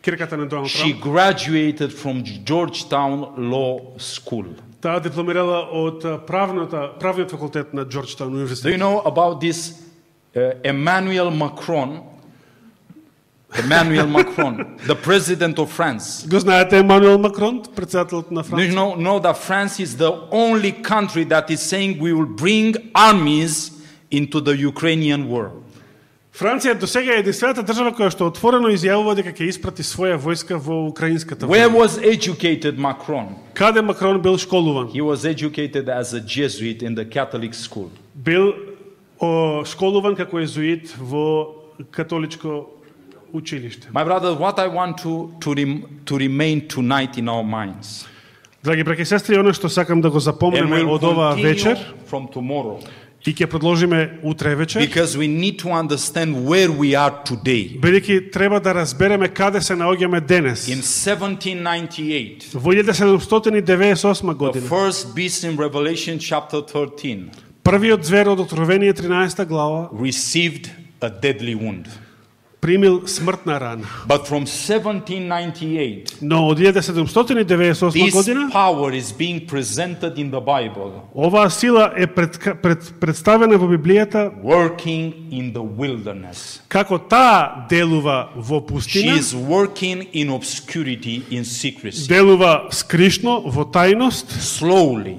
S2: кирката на Доналд
S1: she
S2: Трамп,
S1: graduated from Georgetown Law School.
S2: таа дипломирала од правниот факултет на Джорджтаун
S1: Do you
S2: универзитет.
S1: know about this Emmanuel Macron, Emmanuel Macron, the president of France.
S2: Го знаете Емануел Макрон, председателът на
S1: Do you
S2: Франция?
S1: know that France is the only country that is saying we will bring armies into the Ukrainian war?
S2: Франција до сега е единствената држава која што отворено изјавува дека ќе испрати своја војска во украинската
S1: Where
S2: војна.
S1: was educated Macron?
S2: Каде Макрон бил школуван?
S1: He was educated as a Jesuit in the Catholic school.
S2: Бил школуван како езуит во католичко училиште.
S1: My brother, what I want to remain tonight in our minds.
S2: Драги браќи и сестри, оно што сакам да го
S1: And
S2: запомнеме
S1: we'll
S2: од оваа
S1: continue
S2: вечер
S1: from tomorrow.
S2: и ќе продолжиме утре вечер,
S1: Because we need to understand where we are today.
S2: бидејќи треба да разбереме каде се наоѓаме денес.
S1: In 1798,
S2: Во 1798
S1: the
S2: година,
S1: first beast in Revelation chapter 13
S2: првиот звер од Откровение 13 глава
S1: received a deadly wound.
S2: примил смртна рана.
S1: But from 1798,
S2: Но од 1798
S1: this
S2: година
S1: power is being presented in the Bible,
S2: оваа сила е представена во Библијата
S1: working in the wilderness.
S2: како таа делува во
S1: She
S2: пустина,
S1: is working in obscurity, in secrecy.
S2: делува скришно во тајност,
S1: Slowly,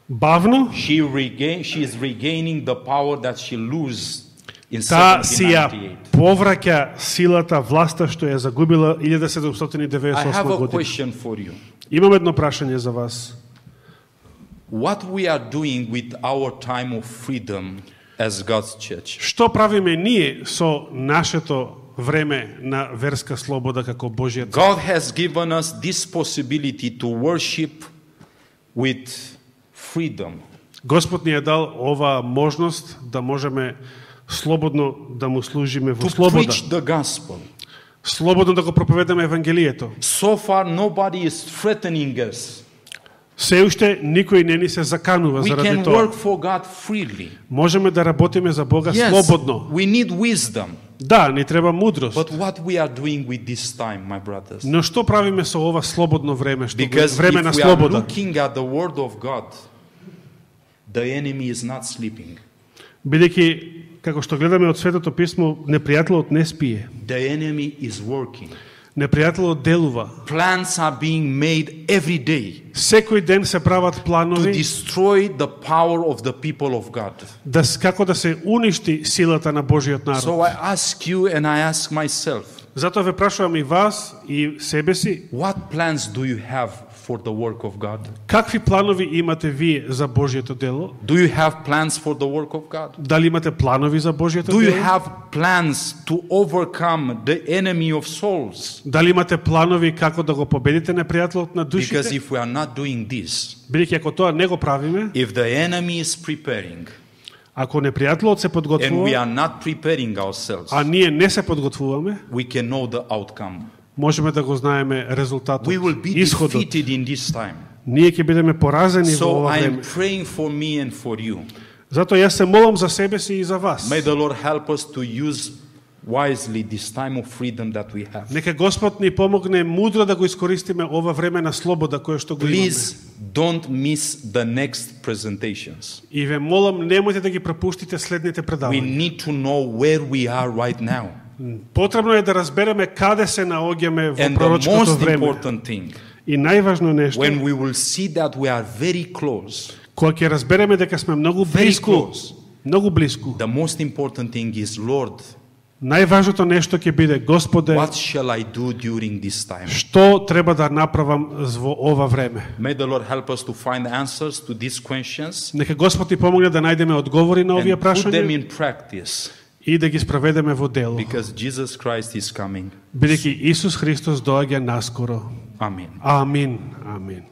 S2: бавно.
S1: she is regaining the power that she lose in
S2: Таа си ја
S1: 1798.
S2: повраќа силата, власта што ја загубила
S1: I have
S2: 1798
S1: a
S2: година.
S1: question for you.
S2: Имам едно прашање за вас.
S1: What we are doing with our time of freedom as God's church?
S2: Што правиме ние со нашето време на верска слобода како Божјата?
S1: God has given us this possibility to worship with freedom.
S2: Господ ни е дал оваа можност да можеме слободно да му служиме во
S1: To
S2: слобода.
S1: preach the gospel.
S2: Слободно да го проповедаме евангелието.
S1: So far, nobody is threatening us.
S2: Се уште никој не ни се заканува
S1: We
S2: заради
S1: can
S2: тоа.
S1: work for God freely.
S2: Можеме да работиме за Бога
S1: Yes,
S2: слободно.
S1: we need wisdom.
S2: Да, ни треба мудрост.
S1: But what we are doing with this time, my brothers?
S2: Но што правиме со ова слободно време, што
S1: Because
S2: време
S1: if
S2: на
S1: we are
S2: слобода?
S1: looking at the word of God, the enemy is not sleeping.
S2: Бидејќи како што гледаме од Светото писмо, непријателот не спие.
S1: The enemy is working.
S2: Непријателот делува.
S1: Plans are being made every day
S2: Секој ден се прават
S1: to
S2: планови
S1: destroy the power of the people of God.
S2: како да се уништи силата на Божиот народ.
S1: So I ask you and I ask myself,
S2: Затоа ве прашувам и вас и себе си,
S1: what plans do you have for the work of God?
S2: какви планови имате вие за Божието дело?
S1: Do you have plans for the work of God?
S2: Дали имате планови за Божието
S1: Do you
S2: дело?
S1: have plans to overcome the enemy of souls?
S2: Дали имате планови како да го победите непријателот на
S1: Because
S2: душите?
S1: if we are not doing this,
S2: Бидејќи ако тоа не го правиме,
S1: if the enemy is preparing
S2: ако непријателот се
S1: and we
S2: подготвува,
S1: are not preparing ourselves,
S2: а ние не се подготвуваме,
S1: we can know the outcome.
S2: можеме да го знаеме резултатот,
S1: We will be
S2: исходот.
S1: defeated in this time.
S2: Ние ќе бидеме поразени во
S1: So
S2: ова
S1: I am
S2: време.
S1: praying for me and for you.
S2: Затоа јас се молам за себе си и за вас.
S1: May the Lord help us to use wisely this time of freedom that we have.
S2: Нека Господ ни помогне мудро да го искористиме ова време на слобода кое што го имаме.
S1: Please don't miss the next presentations.
S2: И ве молам, немојте да ги пропуштите следните
S1: We
S2: предавања.
S1: need to know where we are right now.
S2: Потребно е да разбереме каде се наоѓаме во
S1: And the
S2: пророчкото
S1: most
S2: време.
S1: important thing,
S2: И најважно нешто,
S1: when we will see that we are very close,
S2: кога ќе разбереме дека сме многу
S1: Very
S2: близко,
S1: close.
S2: многу близко.
S1: the most important thing is, Lord,
S2: Најважното нешто ќе биде, Господе,
S1: what shall I do during this time?
S2: што треба да направам во ова време?
S1: May the Lord help us to find answers to these questions
S2: Нека Господ ни помогне да најдеме одговори на овие
S1: and put them
S2: прашања
S1: in practice,
S2: и да ги спроведеме во дело.
S1: because Jesus Christ is coming.
S2: Бидејќи Исус Христос доаѓа наскоро.
S1: Amen.
S2: Амин. Амин.